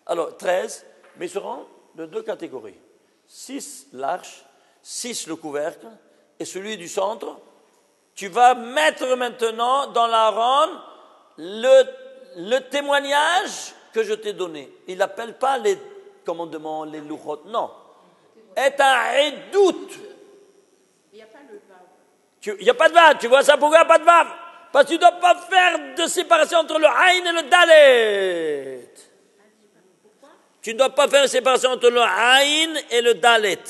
[SPEAKER 1] Alors, 13, mais ils seront de 2 catégories. 6 l'arche, 6 le couvercle, et celui du centre. Tu vas mettre maintenant dans l'Aaron le témoignage que je t'ai donné. Il n'appelle pas les commandements, les louchot, non. Et un doute.
[SPEAKER 2] Il n'y a pas le vav.
[SPEAKER 1] Il n'y a pas de vav, tu vois ça, pourquoi il n'y a pas de vav? Parce que tu ne dois pas faire de séparation entre le Aïn et le Dalet.
[SPEAKER 2] Pourquoi?
[SPEAKER 1] Tu ne dois pas faire de séparation entre le Aïn et le Dalet.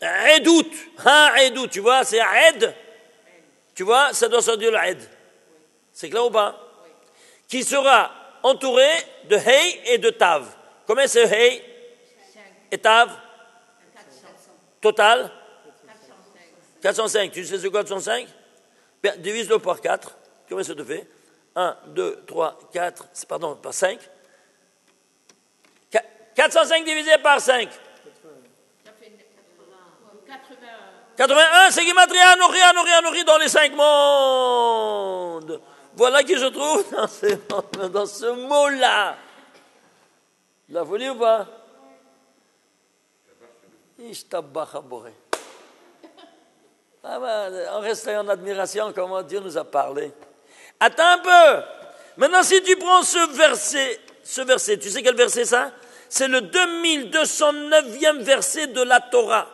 [SPEAKER 1] Edout, Edout, tu vois, c'est Ed. Tu vois, ça doit sortir le Ed. C'est clair ou pas? Qui sera entouré de Hei et de Tav. Combien c'est Hei et Tav?
[SPEAKER 2] 400.
[SPEAKER 1] Total?
[SPEAKER 2] 405.
[SPEAKER 1] 405. Tu sais ce que 405? Bien, divise-le par 4. Combien ça te fait? 1, 2, 3, 4, pardon, par 5. 405 divisé par 5.
[SPEAKER 2] Ça fait 81.
[SPEAKER 1] 81, c'est Gematria, Anochi dans les 5 mondes. Voilà qui se trouve dans ce mot-là. La folie ou pas? Ishtabachabore. On reste en admiration comment Dieu nous a parlé. Attends un peu. Maintenant, si tu prends ce verset, tu sais quel verset ça? C'est le 2209e verset de la Torah.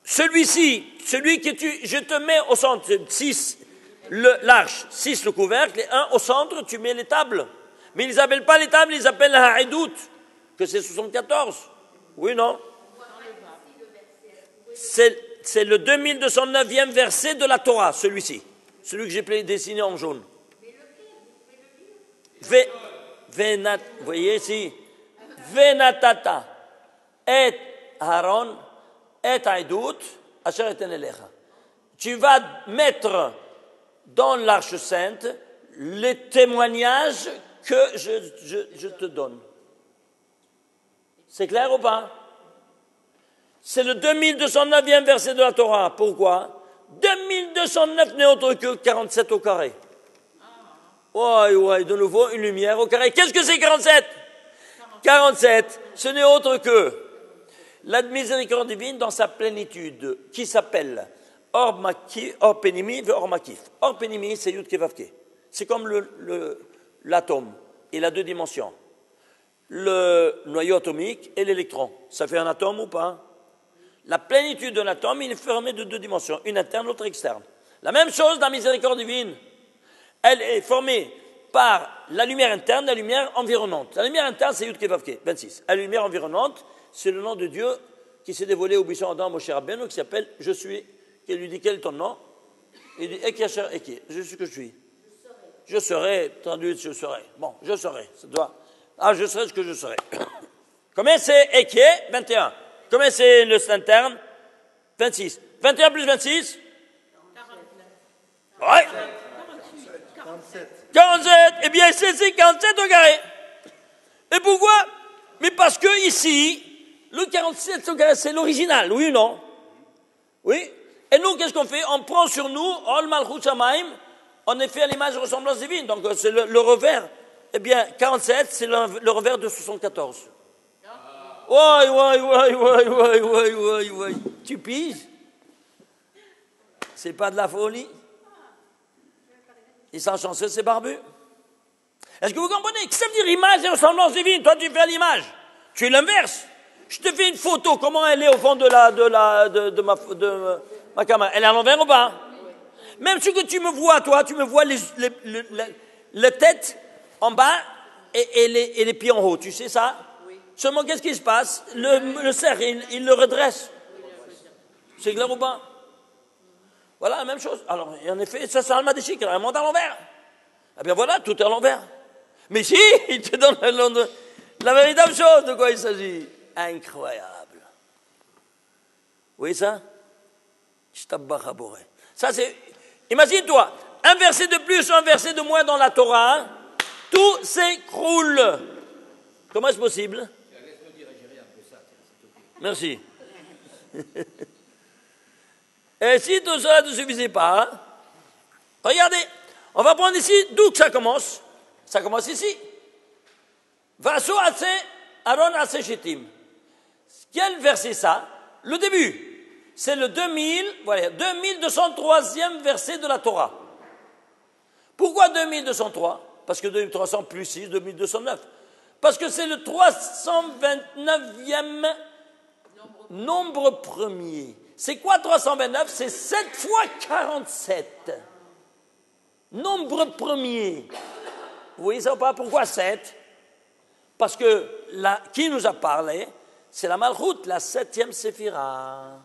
[SPEAKER 1] Celui-ci, celui que je te mets au centre, 6 l'arche, 6 le couvercle, et 1 au centre, tu mets les tables. Mais ils n'appellent pas les tables, ils appellent la Haïdout, que c'est 74. Oui, non? C'est le 2209e verset de la Torah, celui-ci. celui que j'ai dessiné en jaune. Vous voyez ici, Venatata et Aaron et Aïdout, Asher eten elecha. Tu vas mettre dans l'arche sainte les témoignages que je te donne. C'est clair ou pas? C'est le 2209e verset de la Torah. Pourquoi? 2209 n'est autre que 47 au carré. Ouais, de nouveau, une lumière au carré. Qu'est-ce que c'est 47? 47, ce n'est autre que la miséricorde divine dans sa plénitude, qui s'appelle Or Penimi et Or Makif. Or Penimi, c'est Yud Kevavke. C'est comme l'atome. Il a deux dimensions. Le noyau atomique et l'électron. Ça fait un atome ou pas? La plénitude de l'atome, il est formé de deux dimensions, une interne, l'autre externe. La même chose dans la miséricorde divine. Elle est formée par la lumière interne, la lumière environnante. La lumière interne, c'est Yud Kevavke, 26. La lumière environnante, c'est le nom de Dieu qui s'est dévoilé au buisson Adam Moshe Rabbeinu, qui s'appelle « Je suis ». Il lui dit « Quel est ton nom ?» Il dit « Eki Asher Eki ». Je suis ce que je suis. Je serai, traduit, je serai. Bon, je serai, ça doit. Ah, je serai ce que je serai. Combien c'est Eki? 21. Combien c'est le interne? 26. 21 plus 26? 49. Ouais. 47. Eh bien, c'est 47 au carré. Et pourquoi? Mais parce que ici, le 47 au carré, c'est l'original, oui ou non? Oui. Et nous, qu'est-ce qu'on fait? On prend sur nous, Ol Malchut Shamaim, on est fait à l'image de ressemblance divine. Donc, c'est le revers. Eh bien, 47, c'est le revers de 74. Ouais. Tu piges? C'est pas de la folie? Ils sont chanceux, ces barbus. Est-ce que vous comprenez? Que ça veut dire image et ressemblance divine? Toi, tu fais à l'image. Tu es l'inverse. Je te fais une photo. Comment elle est au fond de ma caméra? Elle est à l'envers ou pas? Même ce que tu me vois, toi, tu me vois la tête en bas et les pieds en haut. Tu sais ça? Oui. Seulement, qu'est-ce qui se passe? Le cerf, il le redresse. C'est clair ou pas? Voilà, la même chose. Alors, en effet, ça, c'est un Almadéchik, elle monte à l'envers. Eh bien voilà, tout est à l'envers. Mais si, il te donne la véritable chose de quoi il s'agit. Incroyable. Vous voyez ça? Ça, c'est. Imagine-toi, un verset de plus ou un verset de moins dans la Torah, tout s'écroule. Comment est-ce possible?
[SPEAKER 3] Laisse-moi digérer un peu ça, s'il te plaît.
[SPEAKER 1] Merci. Et si tout cela ne suffisait pas, hein, regardez, on va prendre ici d'où que ça commence. Ça commence ici. Vaso Atse, Aaron Atse Shetim. Quel verset ça? Le début. C'est le 2203e verset de la Torah. Pourquoi 2203? Parce que 2300 plus 6, 2209. Parce que c'est le 329e nombre premier. C'est quoi 329? C'est 7 fois 47. Nombre premier. Vous voyez ça ou pas? Pourquoi 7? Parce que qui nous a parlé? C'est la Malchut, la 7e Séphira.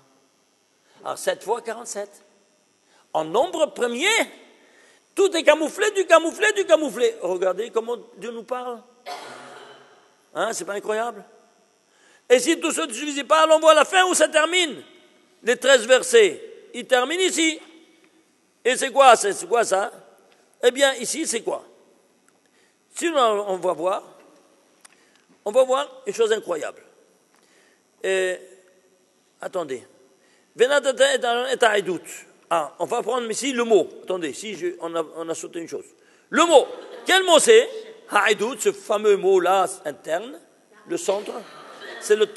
[SPEAKER 1] Alors 7 fois 47. En nombre premier, tout est camouflé, du camouflé, du camouflé. Regardez comment Dieu nous parle. Hein, c'est pas incroyable? Et si tout ça ne suffisait pas, allons voir la fin où ça termine. Les 13 versets, ils terminent ici. Et c'est quoi ça? Eh bien, ici, c'est quoi? Si on va voir une chose incroyable. Attendez. On va prendre ici le mot. Attendez, on a sauté une chose. Le mot. Quel mot c'est? Ha'idut, ce fameux mot-là interne, le centre. C'est le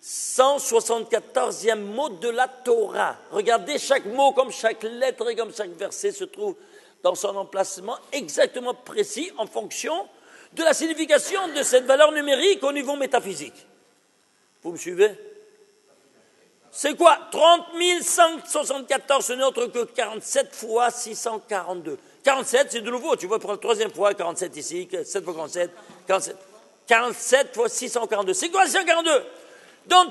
[SPEAKER 1] 174e mot de la Torah. Regardez chaque mot, comme chaque lettre et comme chaque verset se trouve dans son emplacement exactement précis en fonction de la signification de cette valeur numérique au niveau métaphysique. Vous me suivez? C'est quoi? 30 174, ce n'est autre que 47 fois 642. 47, c'est de nouveau, tu vois, pour la troisième fois, 47 ici, 7 fois 47, 47. 47 fois 642. C'est quoi 642? Dans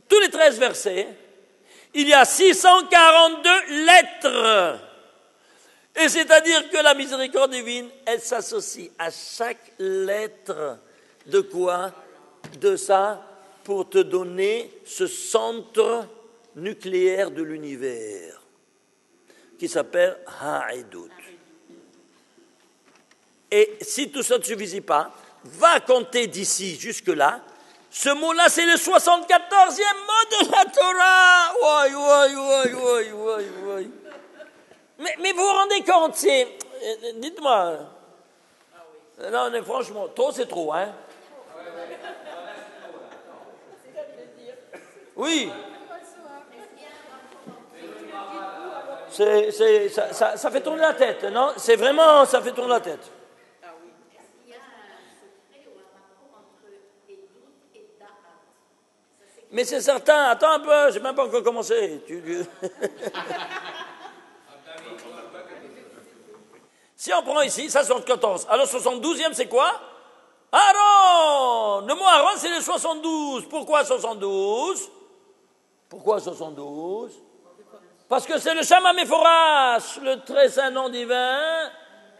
[SPEAKER 1] tous les 13 versets, il y a 642 lettres. Et c'est-à-dire que la miséricorde divine, elle s'associe à chaque lettre de quoi? De ça, pour te donner ce centre nucléaire de l'univers, qui s'appelle Ha'edut. Et si tout ça ne suffit pas, va compter d'ici jusque-là. Ce mot-là, c'est le 74e mot de la Torah. Ouai, ouai, ouai, ouai, ouai, ouai. Mais vous vous rendez compte, c'est... Dites-moi. Non, mais franchement, trop, c'est trop, hein? Oui. Ça fait tourner la tête, non? C'est vraiment, ça fait tourner la tête.
[SPEAKER 4] Est-ce qu'il y a un secret ou un rapport entre Edut et Da'at?
[SPEAKER 1] Mais c'est certain, attends un peu, j'ai même pas encore commencé. Si on prend ici, ça 74. Alors 72e, c'est quoi? Aaron! Le mot Aaron, c'est le 72. Pourquoi 72? Pourquoi 72? Parce que c'est le Shama Mephorash, le très saint nom divin,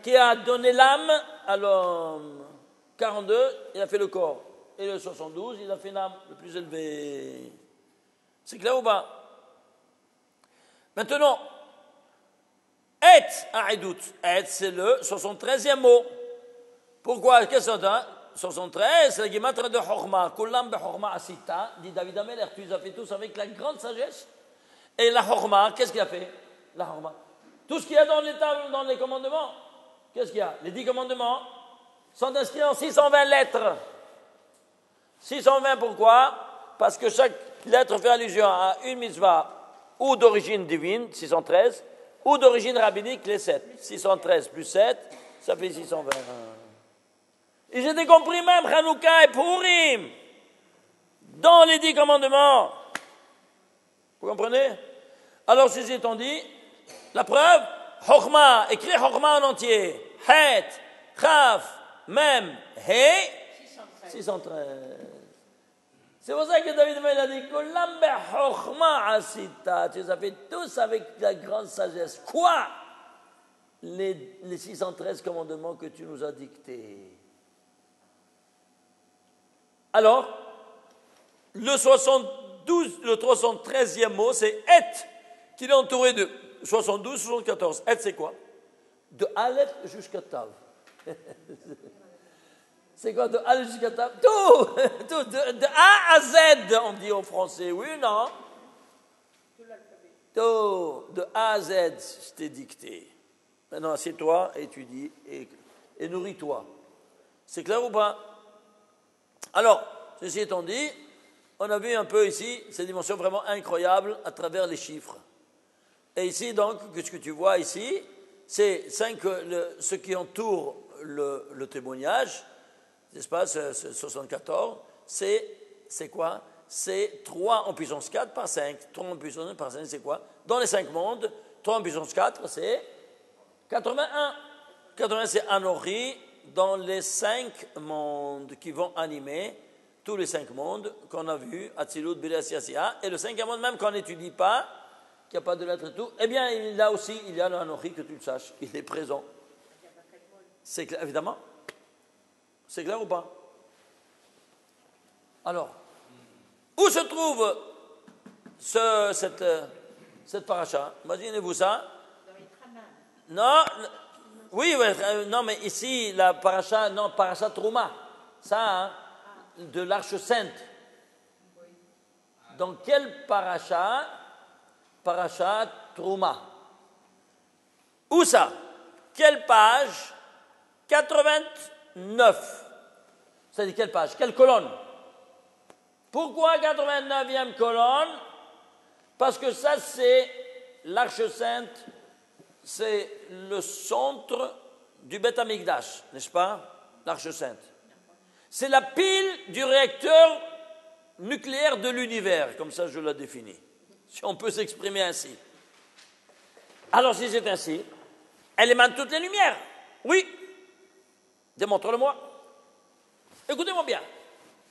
[SPEAKER 1] qui a donné l'âme à l'homme. 42, il a fait le corps. Et le 72, il a fait l'âme le plus élevé. C'est clair ou pas? Maintenant, Et, Ha'edut. Et, c'est le 73e mot. Pourquoi? Qu'est-ce que c'est? 73, c'est la guimatra de Chorma. Kullam be-Chorma asita, dit David Ameler, tu les as fait tous avec la grande sagesse. Et la Chorma, qu'est-ce qu'il a fait? La Chorma. Tout ce qu'il y a dans les tables, dans les commandements, qu'est-ce qu'il y a? Les 10 commandements sont inscrits en 620 lettres. 620, pourquoi? Parce que chaque lettre fait allusion à une mitzvah ou d'origine divine, 613, ou d'origine rabbinique, les 7. 613 plus 7, ça fait 620. Ils étaient compris même Hanouka et Purim dans les 10 commandements. Vous comprenez? Alors, ceci étant dit, la preuve, Chokhmah, écrit Chokhmah en entier. Het, Chaf, Mem, He, 613. C'est pour ça que David a dit Kulam be-Chokhmah asita. Tu les as fait tous avec la grande sagesse. Quoi? Les 613 commandements que tu nous as dictés. Alors, le 313e mot, c'est Et, qui est entouré de 72, 74. Et, c'est quoi? De Aleph jusqu'à Tav. C'est quoi de Aleph jusqu'à Tav? Tout, de A à Z, on dit en français. Oui, non? Tout, de A à Z, je t'ai dicté. Maintenant, assieds-toi, étudie et nourris-toi. C'est clair ou pas? Alors, ceci étant dit, on a vu un peu ici ces dimensions vraiment incroyables à travers les chiffres. Et ici, donc, ce que tu vois ici, c'est ce qui entoure le témoignage, n'est-ce pas, 74, c'est quoi? C'est 3 en puissance 4 par 5. 3 en puissance 1 par 5, c'est quoi? Dans les 5 mondes, 3 en puissance 4, c'est 81. 81, c'est Anori, dans les 5 mondes qui vont animer tous les 5 mondes qu'on a vus, Atzilut, Bria, Sia, et le 5e monde même qu'on n'étudie pas, qu'il n'y a pas de lettres et tout, eh bien, là aussi, il y a le Anochi, que tu le saches, il est présent. C'est clair, évidemment. C'est clair ou pas? Alors, où se trouve cette paracha? Imaginez-vous ça. Non, oui, non, mais ici, la paracha, non, paracha Trouma, ça, hein, de l'Arche Sainte. Dans quelle paracha? Paracha Trouma. Où ça? Quelle page? 89. C'est-à-dire quelle page? Quelle colonne? Pourquoi 89e colonne? Parce que ça, c'est l'Arche Sainte, c'est le centre du Beth Amikdash, n'est-ce pas? L'Arche Sainte. C'est la pile du réacteur nucléaire de l'univers, comme ça je la définis, si on peut s'exprimer ainsi. Alors si c'est ainsi, elle émane toutes les lumières. Oui. Démontre-le-moi. Écoutez-moi bien.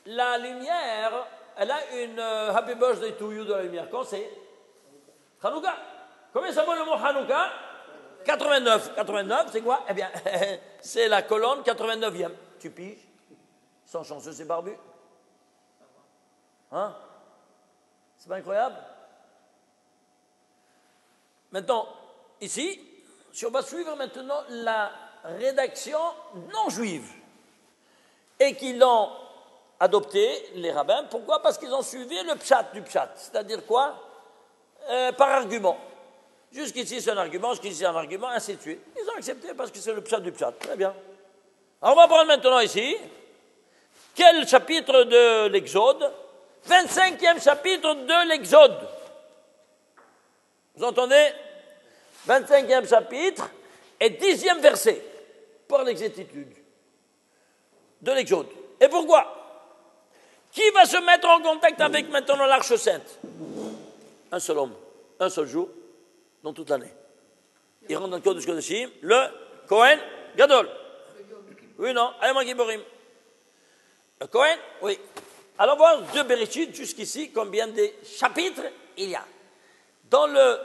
[SPEAKER 1] La lumière, elle a une Happy Birthday to you de la lumière. Quand c'est? Hanouka. Combien ça vaut le mot Hanouka? 89. 89, c'est quoi? Eh bien, c'est la colonne 89e. Tu piges? Sans chanceux, c'est barbu. Hein? C'est pas incroyable? Maintenant, ici, si on va suivre maintenant la rédaction non juive et qu'ils l'ont adopté, les rabbins, pourquoi? Parce qu'ils ont suivi le pshat du pshat, c'est-à-dire quoi? Par argument. Jusqu'ici c'est un argument, jusqu'ici c'est un argument, ainsi de suite. Ils ont accepté parce que c'est le pshat du pshat. Très bien. Alors on va prendre maintenant ici, quel chapitre de l'Exode? 25e chapitre de l'Exode. Vous entendez? 25e chapitre et 10e verset, par l'exactitude de l'Exode. Et pourquoi? Qui va se mettre en contact avec maintenant l'Arche Sainte? Un seul homme, un seul jour, dans toute l'année. Il rentre dans le Kodesh Kodeshim, le Kohen Gadol. Oui, non, Ayman Giborim. Le Kohen, oui. Alors, voir de Bereshit jusqu'ici, combien de chapitres il y a. Dans le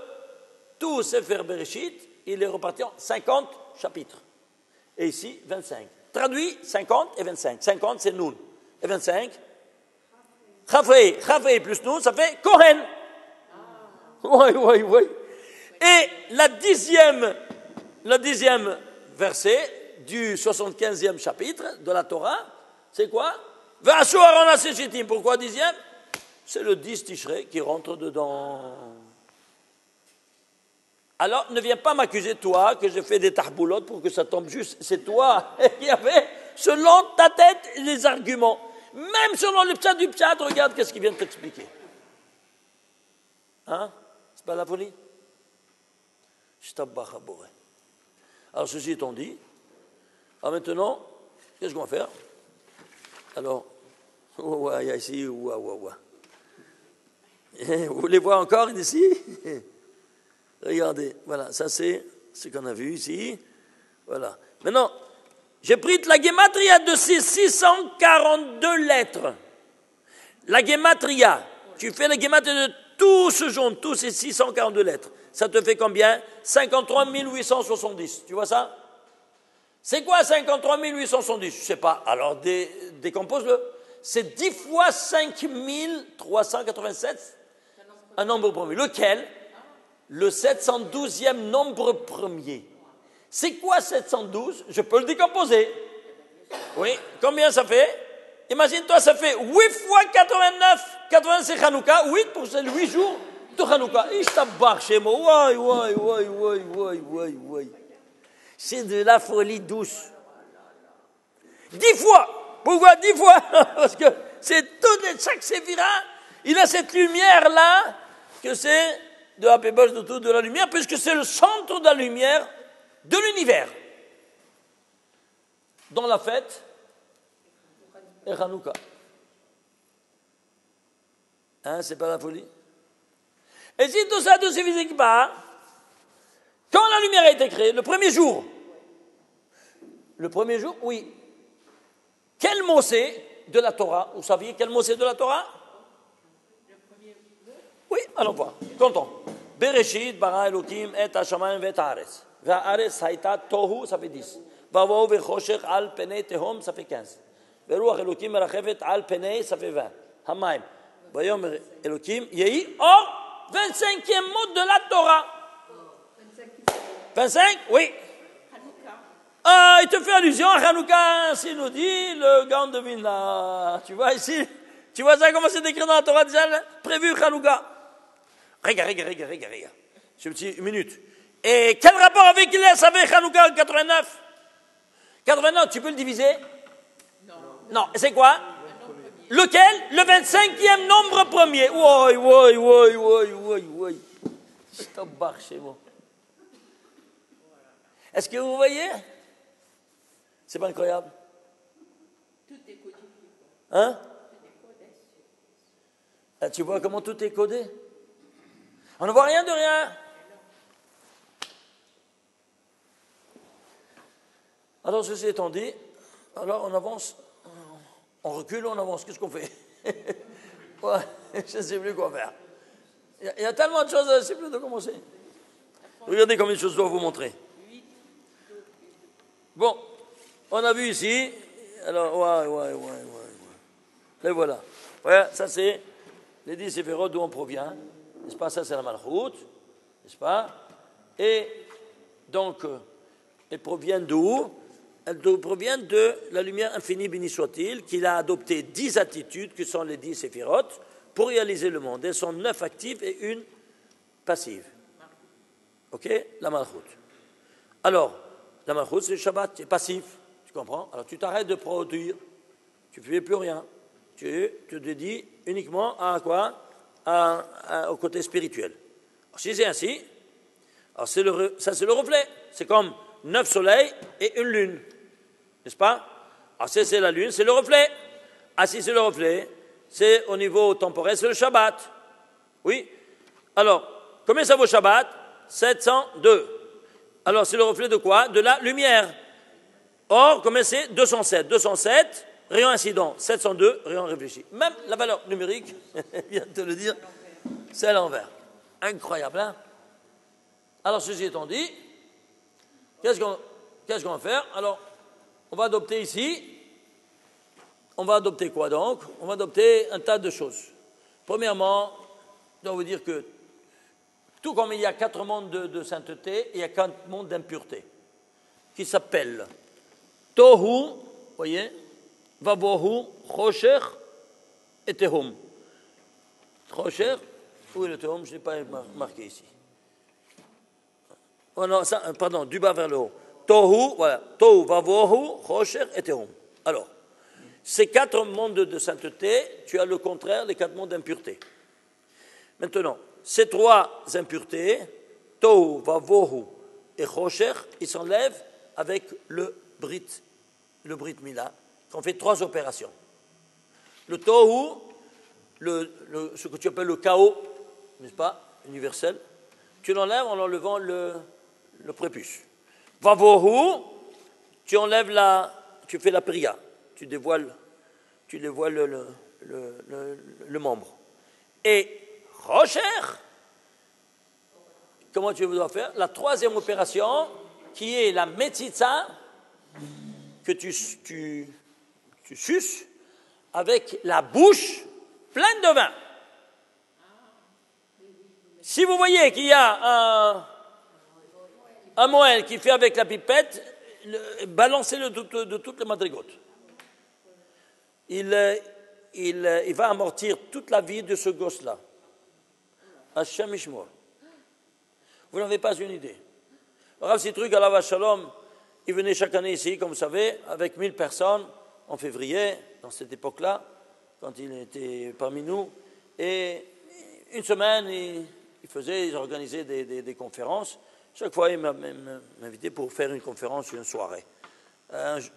[SPEAKER 1] tout Sefer Bereshit, il est reparti en 50 chapitres. Et ici, 25. Traduit, 50 et 25. 50, c'est Noun. Et 25, Chafrei. Chafrei plus Noun, ça fait Kohen. Oui. Et la dixième verset du 75e chapitre de la Torah, c'est quoi? V'ashu Aaron ha-seshitim. Pourquoi dixième? C'est le 10 Tishrei qui rentre dedans. Alors, ne viens pas m'accuser, toi, que j'ai fait des tahboulottes pour que ça tombe juste. C'est toi qui avais, selon ta tête, les arguments. Même selon le pshat du pshat, regarde qu'est-ce qu'il vient de t'expliquer. Hein? C'est pas la folie? Alors, ceci étant dit, alors maintenant, qu'est-ce qu'on va faire? Alors, il y a ici, vous voulez voir encore ici? Regardez, voilà, ça c'est ce qu'on a vu ici. Voilà. Maintenant, j'ai pris la gematria de ces 642 lettres. La gematria, tu fais la gematria de tout ce jaune, tous ces 642 lettres. Ça te fait combien? 53 870. Tu vois ça? C'est quoi 53 870? Je ne sais pas. Alors, décompose-le. C'est 10 fois 5387. Un nombre premier. Lequel? Le 712e nombre premier. C'est quoi 712? Je peux le décomposer. Oui. Combien ça fait? Imagine-toi, ça fait 8 fois 89. 80 c'est Hanouka. 8 pour les 8 jours de Hanouka. Ishtabach chez moi. Ouais. C'est de la folie douce. 10 fois. Pourquoi 10 fois? Parce que c'est chaque séphira, il a cette lumière-là, que c'est de la péboche de tout, de la lumière, puisque c'est le centre de la lumière de l'univers. Dans la fête et Hanouka. Hein, c'est pas la folie? Et si tout ça ne suffisait pas, quand la lumière a été créée, le premier jour, oui. Quel mot c'est de la Torah? Vous saviez quel mot c'est de la Torah? Oui, allons voir. Comptons. Bereshit bara Elokim et hashamayim ve'et haaretz. Ve'haaretz hayta tohu, ça fait 10. Va'vohu ve'choshech al penei tehom, ça fait 15. Ve'ruach Elokim merachefet al penei, ça fait 20. Hamayim. Va'yomer Elokim yehi or, 25e mot de la Torah. 25? Oui. Ah, il te fait allusion à Hanouka, ainsi nous dit le Gaon de Vilna. Tu vois ici, tu vois ça comment c'est décrit dans la Torah déjà, prévu Hanouka. Regarde. Je me dis une minute. Et quel rapport avec Hanouka 89? 89, tu peux le diviser? Non. C'est quoi? Lequel? Le 25e nombre premier. Oui. Stop bar chez moi. Est-ce que vous voyez? C'est pas incroyable?
[SPEAKER 2] Tout est codifié.
[SPEAKER 1] Hein? Ah, tu vois comment tout est codé? On ne voit rien de rien. Alors, ceci étant dit, alors on avance, on recule, on avance. Qu'est-ce qu'on fait? Ouais, je ne sais plus quoi faire. Il y a tellement de choses, je ne sais plus de commencer. Regardez combien de choses je dois vous montrer. Bon, on a vu ici. Alors, ouais. Et voilà. Ouais, ça c'est les 10 séphirotes d'où on provient. N'est-ce pas? Ça c'est la Malchut. N'est-ce pas? Et donc, elles proviennent d'où? Elles proviennent de la lumière infinie, béni soit-il, qu'il a adopté 10 attitudes, qui sont les 10 séphirotes, pour réaliser le monde. Elles sont 9 actives et une passive. Ok? La Malchut. Alors, la Malchut, c'est le Shabbat, c'est passif. Tu comprends? Alors, tu t'arrêtes de produire. Tu ne fais plus rien. Tu te dédies uniquement à quoi? Au côté spirituel. Alors, si c'est ainsi, alors ça c'est le reflet. C'est comme 9 soleils et une lune. N'est-ce pas? Alors, si c'est la lune, c'est le reflet. Ah, si c'est le reflet, c'est au niveau temporel, c'est le Shabbat. Oui? Alors, combien ça vaut Shabbat? 702. Alors, c'est le reflet de quoi? De la lumière. Or, combien c'est? 207. 207, rayon incident. 702, rayon réfléchi. Même la valeur numérique, vient de te le dire, c'est à l'envers. Incroyable, hein? Alors, ceci étant dit, qu'est-ce qu'on va faire? Alors, on va adopter ici. On va adopter quoi donc? On va adopter un tas de choses. Premièrement, je dois vous dire que tout comme il y a 4 mondes de sainteté, il y a 4 mondes d'impureté, qui s'appellent Tohu, voyez, Vavohu, Chosher et Tehum. Chosher, où est le Tehum? Je n'ai pas marqué ici. Oh non, ça, pardon, du bas vers le haut. Tohu, voilà, Tohu, Vavohu, Chosher et Tehum. Alors, ces 4 mondes de sainteté, tu as le contraire, les 4 mondes d'impureté. Maintenant, ces 3 impuretés, Tohu, Vavohu et Chosher, ils s'enlèvent avec le Brit Mila, qu'on fait 3 opérations. Le Tohu, ce que tu appelles le chaos, n'est-ce pas, universel, tu l'enlèves en enlevant le prépuce. Vavohu, tu fais la priya, tu dévoiles le membre. Et Chosher, comment tu dois faire? La 3e opération, qui est la Metzitza, que tu suces avec la bouche pleine de vin. Si vous voyez qu'il y a un moelle qui fait avec la pipette, balancez-le de toutes les madrigotes. Il va amortir toute la vie de ce gosse-là. Hashem Ishmor. Vous n'avez pas une idée. Rav Sitrug, Alav Shalom, il venait chaque année ici, comme vous savez, avec 1000 personnes en février, dans cette époque-là, quand il était parmi nous. Et une semaine, il organisait des conférences. Chaque fois, il m'invitait pour faire une conférence une soirée.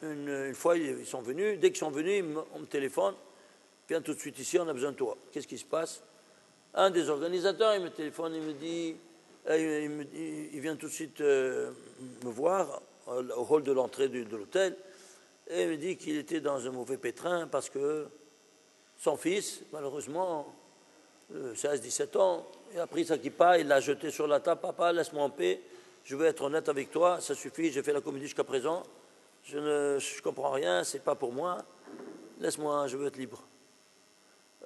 [SPEAKER 1] Une fois, ils sont venus. Dès qu'ils sont venus, on me téléphone. Viens tout de suite ici, on a besoin de toi. Qu'est-ce qui se passe? Un des organisateurs, il me téléphone, il me dit, il vient tout de suite me voir au hall de l'entrée de l'hôtel, et il me dit qu'il était dans un mauvais pétrin parce que son fils, malheureusement, 16-17 ans, il a pris sa kippa, il l'a jeté sur la table. Papa, laisse-moi en paix, je veux être honnête avec toi, ça suffit, j'ai fait la comédie jusqu'à présent, je ne comprends rien, c'est pas pour moi, laisse-moi, je veux être libre.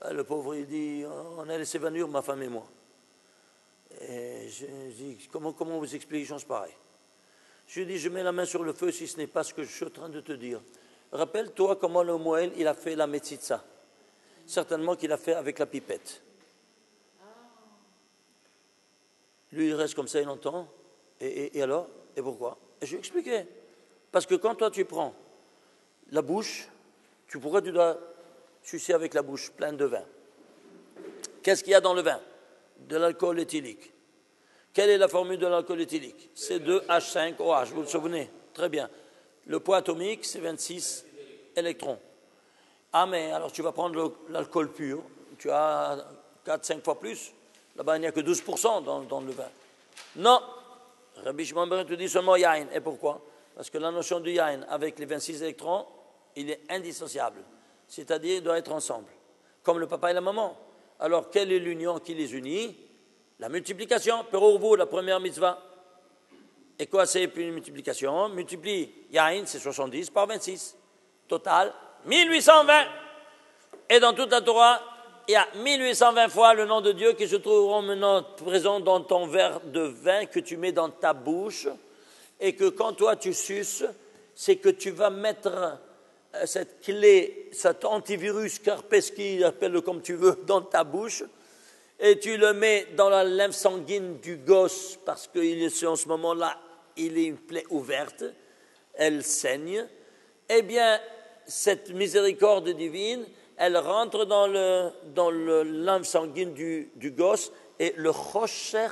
[SPEAKER 1] Le pauvre, il dit, on a laissé venir ma femme et moi. Et je dis, comment vous expliquez une chose pareille? Je lui dis, je mets la main sur le feu si ce n'est pas ce que je suis en train de te dire. Rappelle-toi comment le Moël, il a fait la Metzitza. Certainement qu'il a fait avec la pipette. Lui, il reste comme ça, il entend. Et alors? Et pourquoi? Et je lui ai expliqué. Parce que quand toi, tu prends la bouche, pourquoi tu dois sucer avec la bouche pleine de vin? Qu'est-ce qu'il y a dans le vin? De l'alcool éthylique. Quelle est la formule de l'alcool éthylique? C2H5OH, vous le souvenez? Très bien. Le poids atomique, c'est 26 électrons. Ah, mais alors tu vas prendre l'alcool pur, tu as 4-5 fois plus. Là-bas, il n'y a que 12% dans le vin. Non, Rabbi Shimon Ben te dit seulement yain. Et pourquoi? Parce que la notion du yain avec les 26 électrons, il est indissociable. C'est-à-dire, il doit être ensemble. Comme le papa et la maman. Alors, quelle est l'union qui les unit? La multiplication, Perurvu, la première mitzvah. Et quoi c'est une multiplication? Multiplie Yain, c'est 70 par 26. Total, 1820. Et dans toute la Torah, il y a 1820 fois le nom de Dieu qui se trouveront maintenant présents dans ton verre de vin que tu mets dans ta bouche. Et que quand toi tu suces, c'est que tu vas mettre cette clé, cet antivirus, Kaspersky, appelle-le comme tu veux, dans ta bouche. Et tu le mets dans la lymphe sanguine du gosse, parce qu'en ce moment-là, il est une plaie ouverte, elle saigne. Eh bien, cette miséricorde divine, elle rentre dans le lymphe sanguine du gosse, et le rocher,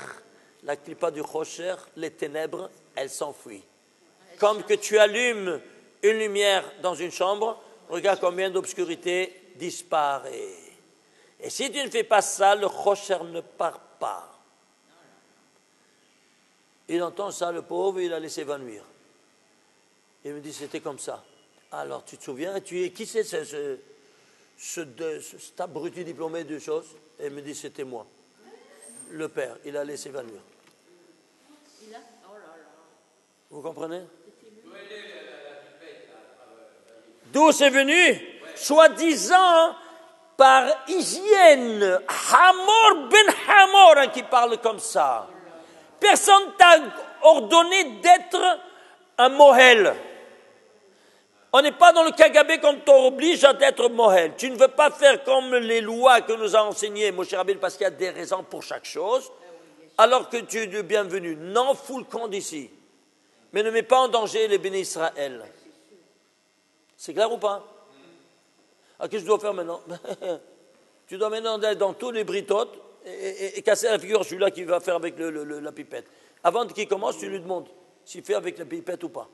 [SPEAKER 1] la clipa du rocher, les ténèbres, elles s'enfuient. Comme que tu allumes une lumière dans une chambre, regarde combien d'obscurité disparaît. Et si tu ne fais pas ça, le rocher ne part pas. Il entend ça, le pauvre, il allait s'évanouir. Il me dit, c'était comme ça. Alors, tu te souviens, qui c'est cet abruti diplômé de choses? Et il me dit, c'était moi. Le père, il allait s'évanouir. Vous comprenez? D'où c'est venu? Soi-disant, par hygiène. Hamor ben Hamor, hein, qui parle comme ça. Personne t'a ordonné d'être un mohel. On n'est pas dans le KGB qu'on t'oblige à être mohel. Tu ne veux pas faire comme les lois que nous a enseignées Moshe Rabbeinu, parce qu'il y a des raisons pour chaque chose, alors que tu es le bienvenu. Non, fous le camp d'ici. Mais ne mets pas en danger les bénis Israël. C'est clair ou pas? Ah, qu'est-ce que je dois faire maintenant? Tu dois maintenant aller dans tous les britotes et casser la figure, celui-là qui va faire avec la pipette. Avant qu'il commence, tu lui demandes s'il fait avec la pipette ou pas.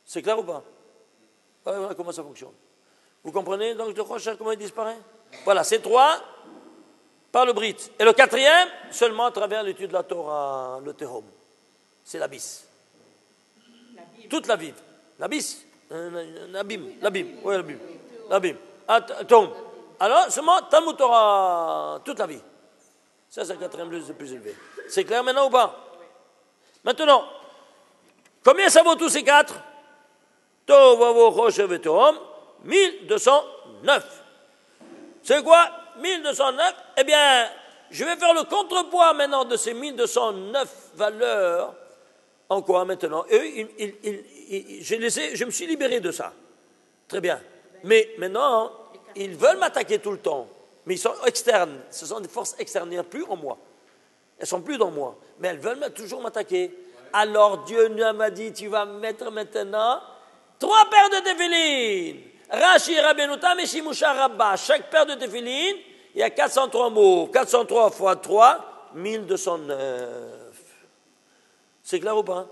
[SPEAKER 1] C'est clair ou pas? Voilà comment ça fonctionne. Vous comprenez? Donc le prochain, comment il disparaît? Voilà, c'est 3 par le brit. Et le 4e, seulement à travers l'étude de la Torah, le Tehom. C'est l'abysse. Toute la vie. L'abysse. L'abîme. Oui, l'abîme. Attends. Alors, seulement Talmud Torah, toute la vie. Ça, c'est le 4e le plus élevé. C'est clair maintenant ou pas? Maintenant, combien ça vaut tous ces 4? 1209. C'est quoi? 1209. Eh bien, je vais faire le contrepoids maintenant de ces 1209 valeurs. En quoi maintenant? Je me suis libéré de ça. Très bien. Mais maintenant, ils veulent m'attaquer tout le temps. Mais ils sont externes. Ce sont des forces externes. Il n'y a plus en moi. Elles ne sont plus dans moi. Mais elles veulent toujours m'attaquer. Alors Dieu m'a dit, tu vas mettre maintenant 3 paires de téphilines. Rashi, Rabbeinu Tam et Shimusha Rabba. Chaque paire de téphilines, il y a 403 mots. 403 fois 3, 1209. C'est clair ou pas?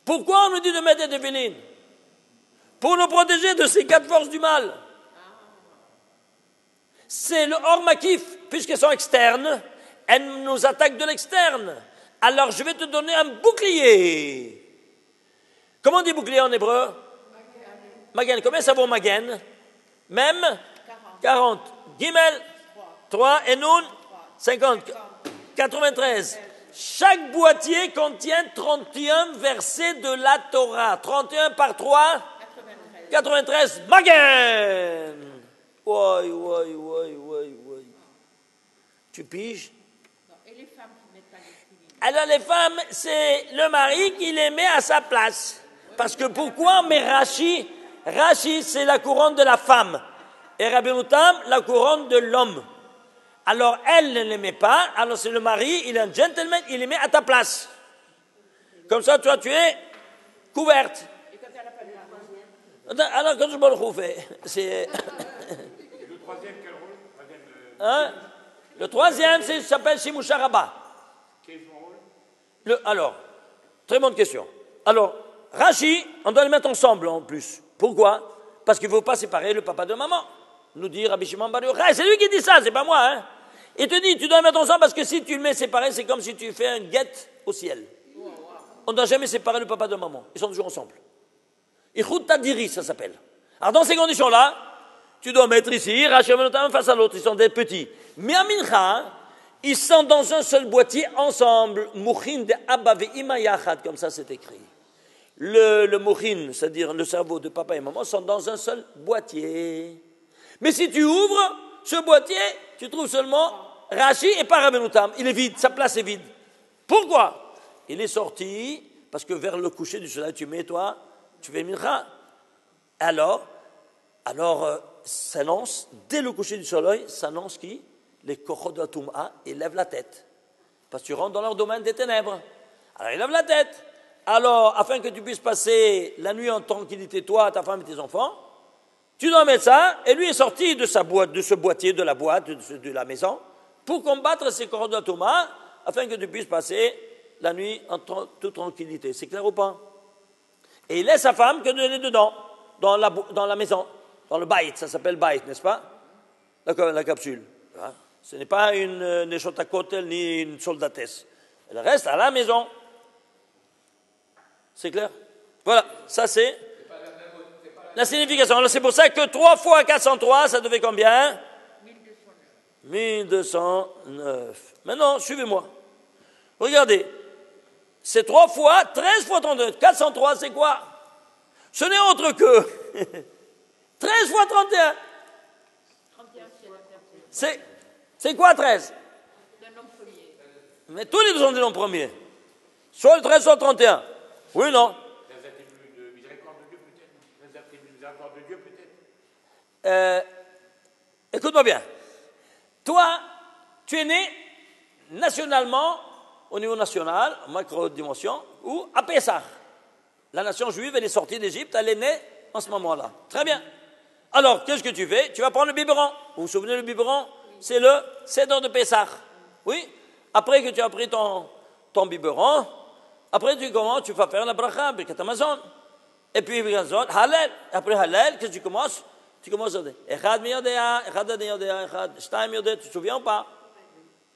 [SPEAKER 1] Pourquoi on nous dit de mettre des téphilines? Pour nous protéger de ces 4 forces du mal. C'est le hors makif, puisqu'elles sont externes, elles nous attaquent de l'externe. Alors je vais te donner un bouclier. Comment on dit bouclier en hébreu? Magen. Combien ça vaut Magen? Même 40. Gimel 3 et Nun 50. 93. Chaque boîtier contient 31 versets de la Torah. 31 par 3 93. Magen. Ouais. Tu piges?
[SPEAKER 2] Et les femmes qui mettent pas les filines?
[SPEAKER 1] Alors les femmes, c'est le mari qui les met à sa place. Parce que pourquoi? Mais Rashi, c'est la couronne de la femme. Et Rabbeinu Tam, la couronne de l'homme. Alors elle ne les met pas, alors c'est le mari, il est un gentleman, il les met à ta place. Comme ça, toi, tu es couverte.
[SPEAKER 2] Et quand elle n'a pas de
[SPEAKER 1] Alors, quand je me le refais, c'est...
[SPEAKER 5] Le 3e, quel rôle?
[SPEAKER 1] Hein? Le 3e, ça s'appelle Shimusha Rabba.
[SPEAKER 5] Quel est son rôle?
[SPEAKER 1] Alors, très bonne question. Alors, Rashi, on doit les mettre ensemble en plus. Pourquoi? Parce qu'il ne faut pas séparer le papa de maman. Nous dit Rabbi Shimon Bar Yochai. C'est lui qui dit ça, c'est pas moi. Hein? Il te dit, tu dois les mettre ensemble parce que si tu le mets séparé, c'est comme si tu fais un guet au ciel. On ne doit jamais séparer le papa de maman. Ils sont toujours ensemble. Ichut Tadiri, ça s'appelle. Alors, dans ces conditions-là, tu dois mettre ici, Rashi Amenotam face à l'autre, ils sont des petits. Mais à Mincha, ils sont dans un seul boîtier ensemble. Mouchin de Abba ve'ima yachad, comme ça c'est écrit. Le mouchin, c'est-à-dire le cerveau de papa et maman, sont dans un seul boîtier. Mais si tu ouvres ce boîtier, tu trouves seulement Rashi et pas Rabbeinu. Il est vide, sa place est vide. Pourquoi? Il est sorti, parce que vers le coucher du soleil, tu mets toi, tu fais Mincha. Alors, s'annonce, dès le coucher du soleil, s'annonce qui? Les Kochot de la Touma, ils lèvent la tête. Parce que tu rentres dans leur domaine des ténèbres. Alors, ils lèvent la tête. Alors, afin que tu puisses passer la nuit en tranquillité, toi, ta femme et tes enfants, tu dois mettre ça, et lui est sorti de sa boîte, de ce boîtier, de la boîte, de la maison, pour combattre ces Kochot de la Touma, afin que tu puisses passer la nuit en toute tranquillité. C'est clair ou pas? Et il laisse sa femme que d'aller dedans, dans la maison, dans le baït, ça s'appelle baït, n'est-ce pas? La capsule. Ce n'est pas une Neshota Kotel ni une soldatesse. Elle reste à la maison. C'est clair? Voilà, ça c'est la signification. Alors c'est pour ça que 3 fois 403, ça devait combien? 1209. Maintenant, suivez-moi. Regardez. C'est 3 fois 13 fois 32. 403, c'est quoi? Ce n'est autre que 13 fois 31.
[SPEAKER 2] 31,
[SPEAKER 1] C'est quoi 13?
[SPEAKER 2] le nom premier.
[SPEAKER 1] Mais tous les deux sont des noms premiers. Soit le 13, soit le 31. Oui, non?
[SPEAKER 5] Les attributs de miséricorde de Dieu, peut-être. Les attributs de miséricorde de Dieu, peut-être.
[SPEAKER 1] Écoute-moi bien. Toi, tu es né nationalement, au niveau national, en macro-dimension, ou à Pessah. La nation juive, elle est sortie d'Égypte, elle est née en ce moment-là. Très bien. Alors, qu'est-ce que tu fais? Tu vas prendre le biberon. Vous vous souvenez, le biberon? C'est le Seder de Pessah. Oui? Après que tu as pris ton biberon, après tu commences, tu vas faire la bracha, Birkat Hamazon. Et puis, Hallel. Après Hallel, qu'est-ce que tu commences? Tu commences à dire, Echad mi yodea, Echad ani yodea, Echad, Shtaim yodea, tu te souviens ou pas?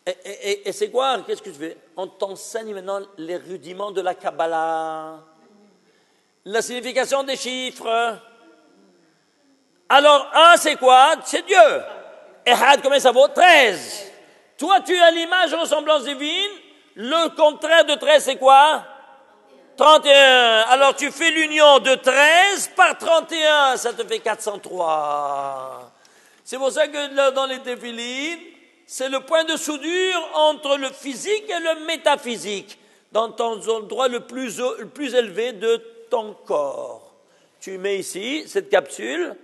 [SPEAKER 1] Et c'est quoi? Qu'est-ce que tu fais? On t'enseigne maintenant les rudiments de la Kabbalah. La signification des chiffres. Alors, 1, c'est quoi? C'est Dieu. Echad, combien ça vaut? 13. Toi, tu as l'image et ressemblance divine. Le contraire de 13, c'est quoi? 31. Alors, tu fais l'union de 13 par 31. Ça te fait 403. C'est pour ça que dans les téphilines, c'est le point de soudure entre le physique et le métaphysique, dans ton endroit le plus élevé de ton corps. Tu mets ici, cette capsule,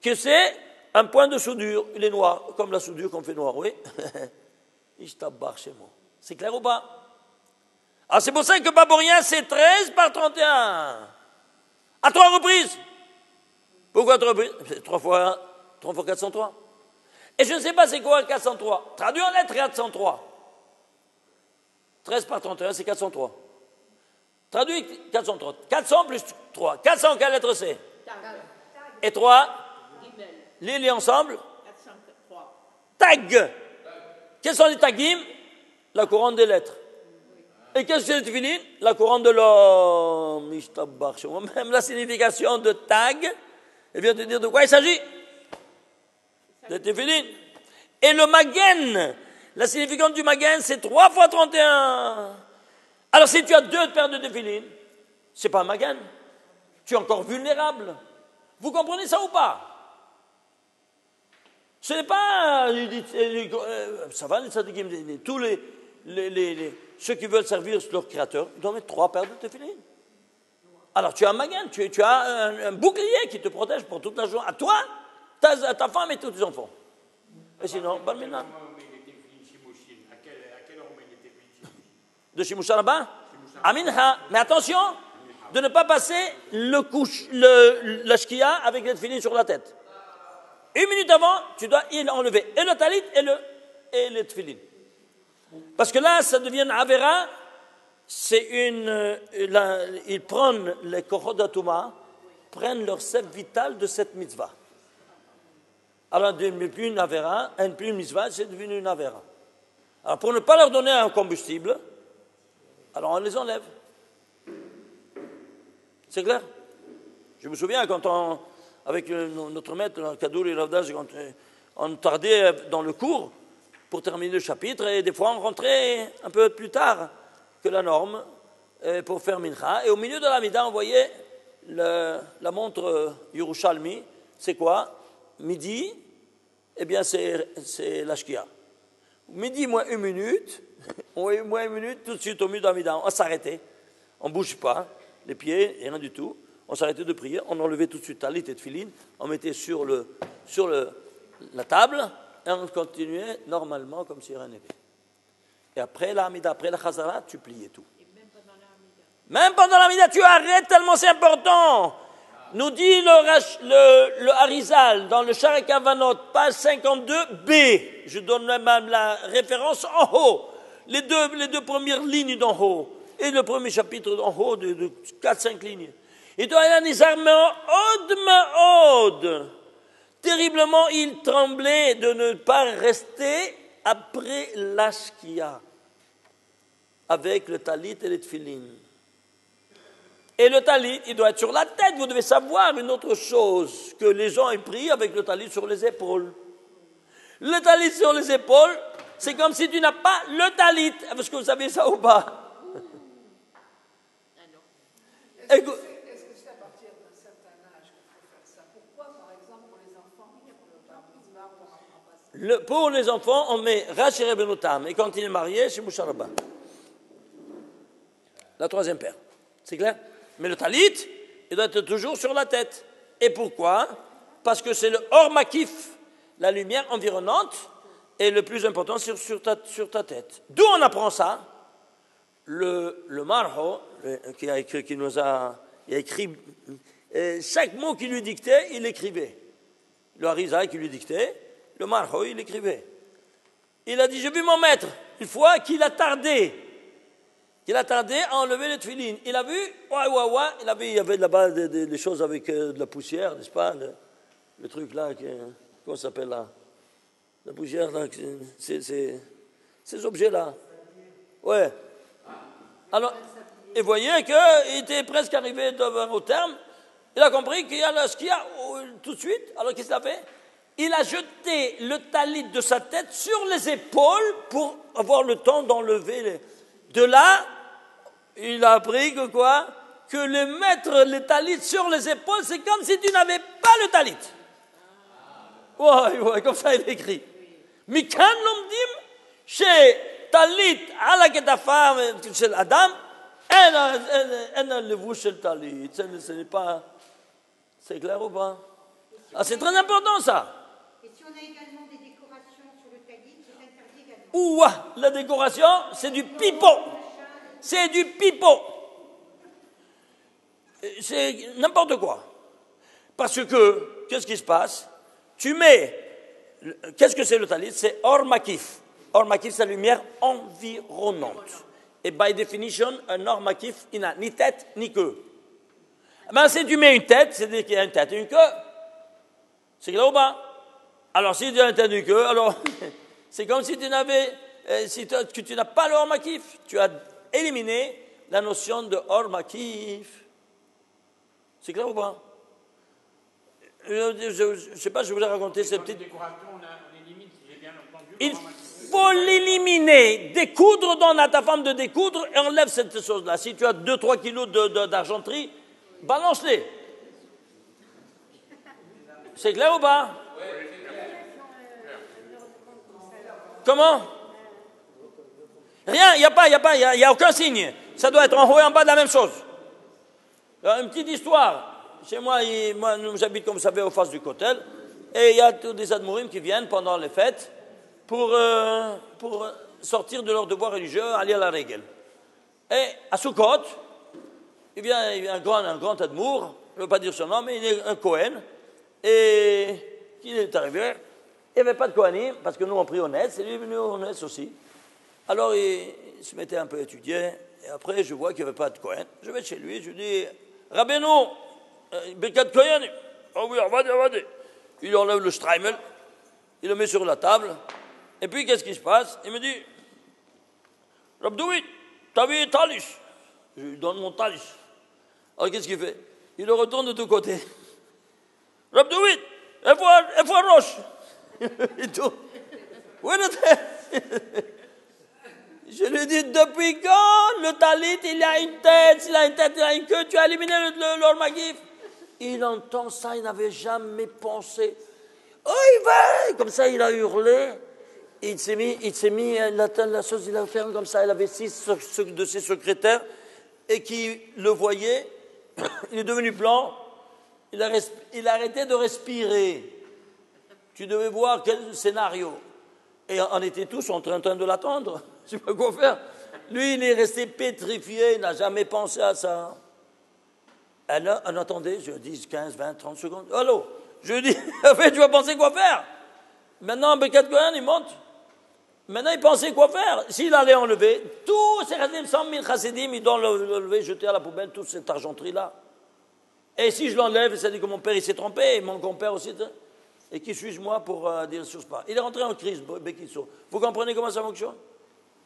[SPEAKER 1] que c'est un point de soudure. Il est noir, comme la soudure qu'on fait noir, oui. C'est clair ou pas? Alors c'est pour ça que Baborien, c'est 13 par 31. À 3 reprises. Pourquoi 3 reprises? C'est 3 fois 403. Et je ne sais pas c'est quoi 403. Traduit en lettres 403. 13 par 31, c'est 403. Traduit 403. 400 plus 3. 400, quelle lettre c'est? Et 3? Les ensemble?
[SPEAKER 2] 403.
[SPEAKER 1] Tag. Quels sont les tagim? La couronne des lettres. Et qu'est-ce que c'est le tefillin? La couronne de l'homme. Même la signification de tag, elle vient de dire de quoi il s'agit? De tefillin. Et le magen, la signification du magen, c'est 3 fois 31. Alors si tu as 2 paires de tefillin, c'est pas un magen. Tu es encore vulnérable. Vous comprenez ça ou pas? Ce n'est pas, ça va les tzadikim, tous ceux qui veulent servir leur créateur, ils doivent mettre 3 paires de tefillin. Alors tu as un magan, tu as un bouclier qui te protège pour toute la journée, à toi, ta femme et tous tes enfants. Et sinon, pas le maintenant.
[SPEAKER 5] À quelle heure on met les téphilines?
[SPEAKER 1] De Shimusha là-bas? Aminha. Mais attention, de ne pas passer la shkia avec les tefillin sur la tête. 1 minute avant, tu dois enlever et le talit et le tefillin. Parce que là, ça devient une avera. Ils prennent les kochot d'Atouma, prennent leur sève vitale de cette mitzvah. Alors, ce n'est plus une avera, plus une mitzvah, c'est devenu une avera. Alors, pour ne pas leur donner un combustible, alors on les enlève. C'est clair? Je me souviens quand avec notre maître, Kadour et Ravdaj, on tardait dans le cours pour terminer le chapitre, et des fois on rentrait un peu plus tard que la norme pour faire mincha. Et au milieu de la mida, on voyait la montre Yerushalmi. C'est quoi? Midi, eh bien c'est la shkia. Midi moins 1 minute, moins 1 minute, tout de suite au milieu de la mida, on s'arrêtait, on ne bouge pas, les pieds, et rien du tout. On s'arrêtait de prier, on enlevait tout de suite talit et tefilin, on mettait sur la table, et on continuait normalement comme si rien n'était. Et après la Hamida, après la Chazara, tu pliais tout. Même pendant la Hamida, tu arrêtes tellement c'est important. Nous dit le Harizal dans le Sharek Havanot, page 52b. Je donne même la référence en haut. Les deux premières lignes d'en haut. Et le premier chapitre d'en haut de 4-5 lignes. Et toi, il a des armes maod. Terriblement, il tremblait de ne pas rester après l'ashkia. Avec le talit et les tfilin. Et le talit, il doit être sur la tête. Vous devez savoir une autre chose, que les gens aient pris avec le talit sur les épaules. Le talit sur les épaules, c'est comme si tu n'as pas le talit. Parce que vous savez ça ou pas?
[SPEAKER 6] Est-ce que c'est à partir d'un certain âge qu'il faut faire ça? Pourquoi, par exemple, pour les enfants,
[SPEAKER 1] pour les enfants, on met Rachir Benotam, et quand il est marié, c'est Moucharaba. La troisième paire. C'est clair? Mais le talit, il doit être toujours sur la tête. Et pourquoi? Parce que c'est le hors makif, la lumière environnante, est le plus important sur ta tête. D'où on apprend ça? Le Marho, qui a écrit, chaque mot qu'il lui dictait, il écrivait. Le Harizal qui lui dictait, le Marho, il écrivait. Il a dit, j'ai vu mon maître, une fois qu'il a tardé à enlever les tefilin. Il a vu, il y avait là-bas des choses avec de la poussière, n'est-ce pas? Le truc là, comment ça s'appelle là? La poussière là, ces objets-là. Ouais. Alors, il voyait qu'il était presque arrivé au terme. Il a compris qu'il y a ce qu'il y a tout de suite. Alors qu'est-ce qu'il a fait? Il a jeté le talit de sa tête sur les épaules pour avoir le temps d'enlever De là, il a appris que quoi? Que mettre les talit sur les épaules, c'est comme si tu n'avais pas le talit. Ouais, comme ça il écrit. Mikan lomdim, chez talit ala ketafam shel adam, en le vous shel talit. Ce n'est pas. C'est clair ou pas? Ah, c'est très important ça.
[SPEAKER 2] Et si on a également des décorations sur le talit, c'est interdit également.
[SPEAKER 1] Ouah, la décoration, c'est du pipeau. C'est du pipeau. C'est n'importe quoi. Parce que, qu'est-ce qui se passe? Tu mets, qu'est-ce que c'est le talit? C'est or makif. Or makif, c'est la lumière environnante. Et by definition, un or makif, il n'a ni tête ni queue. Ben, si tu mets une tête, c'est-à-dire qu'il y a une tête et une queue. C'est clair ou pas? Alors, si tu as une tête et une queue, alors, c'est comme si tu n'avais, tu n'as pas le or makif. Tu as éliminé la notion de or makif. C'est clair ou pas? Je ne sais pas, je voulais raconter cette petite. Il faut l'éliminer, découdre, donne à ta femme de découdre et enlève cette chose-là. Si tu as 2-3 kilos d'argenterie, balance-les. C'est clair ou pas? Comment? Rien, il n'y a aucun signe. Ça doit être en haut et en bas de la même chose. Une petite histoire. Chez moi, j'habite, comme vous savez, au face du Kotel. Et il y a tous des admourim qui viennent pendant les fêtes pour sortir de leur devoir religieux, aller à la règle. Et à Sukkot, il vient un grand admour, je ne veux pas dire son nom, mais il est un Kohen. Et il est arrivé, il n'y avait pas de Kohanim, parce que nous on prie au Netz, et lui est venu au Netz aussi. Alors il se mettait un peu à étudier, et après je vois qu'il n'y avait pas de Kohen. Je vais chez lui, je lui dis, Rabbeinu, Birkat Kohen. Oh oui, avade. Il enlève le streimel, il le met sur la table, et puis qu'est-ce qui se passe? Il me dit, Rabdoui, t'as vu talis? Je lui donne mon talis. Alors qu'est-ce qu'il fait? Il le retourne de tous côtés. Rab David, איפה הראש? Où est le tête? Je lui dis, depuis quand le talit, il a une tête, s'il a une tête, il a une queue, tu as éliminé l'or magif. Il entend ça, il n'avait jamais pensé. Oh, il va! Comme ça, il a hurlé. Il s'est mis, la chose, il a fait comme ça. Il avait 6 de ses secrétaires et qui le voyaient. Il est devenu blanc. Il a arrêté de respirer. Tu devais voir quel scénario. Et on était tous en train de l'attendre. Je ne sais pas quoi faire. Lui, il est resté pétrifié. Il n'a jamais pensé à ça. On attendait, je dis 15, 20, 30 secondes. Allô? Je lui dis, en fait, tu vas penser quoi faire? Maintenant, Bekat Cohen, il monte. Maintenant, il pensait quoi faire. S'il allait enlever, tous ces chassidim, 100 000 chassidim, il doit l'enlever, jeter à la poubelle, toute cette argenterie-là. Et si je l'enlève, ça dit que mon père, il s'est trompé, et mon compère aussi. Et qui suis-je, moi, pour dire sur ce pas? Il est rentré en crise, Bekisso. Vous comprenez comment ça fonctionne?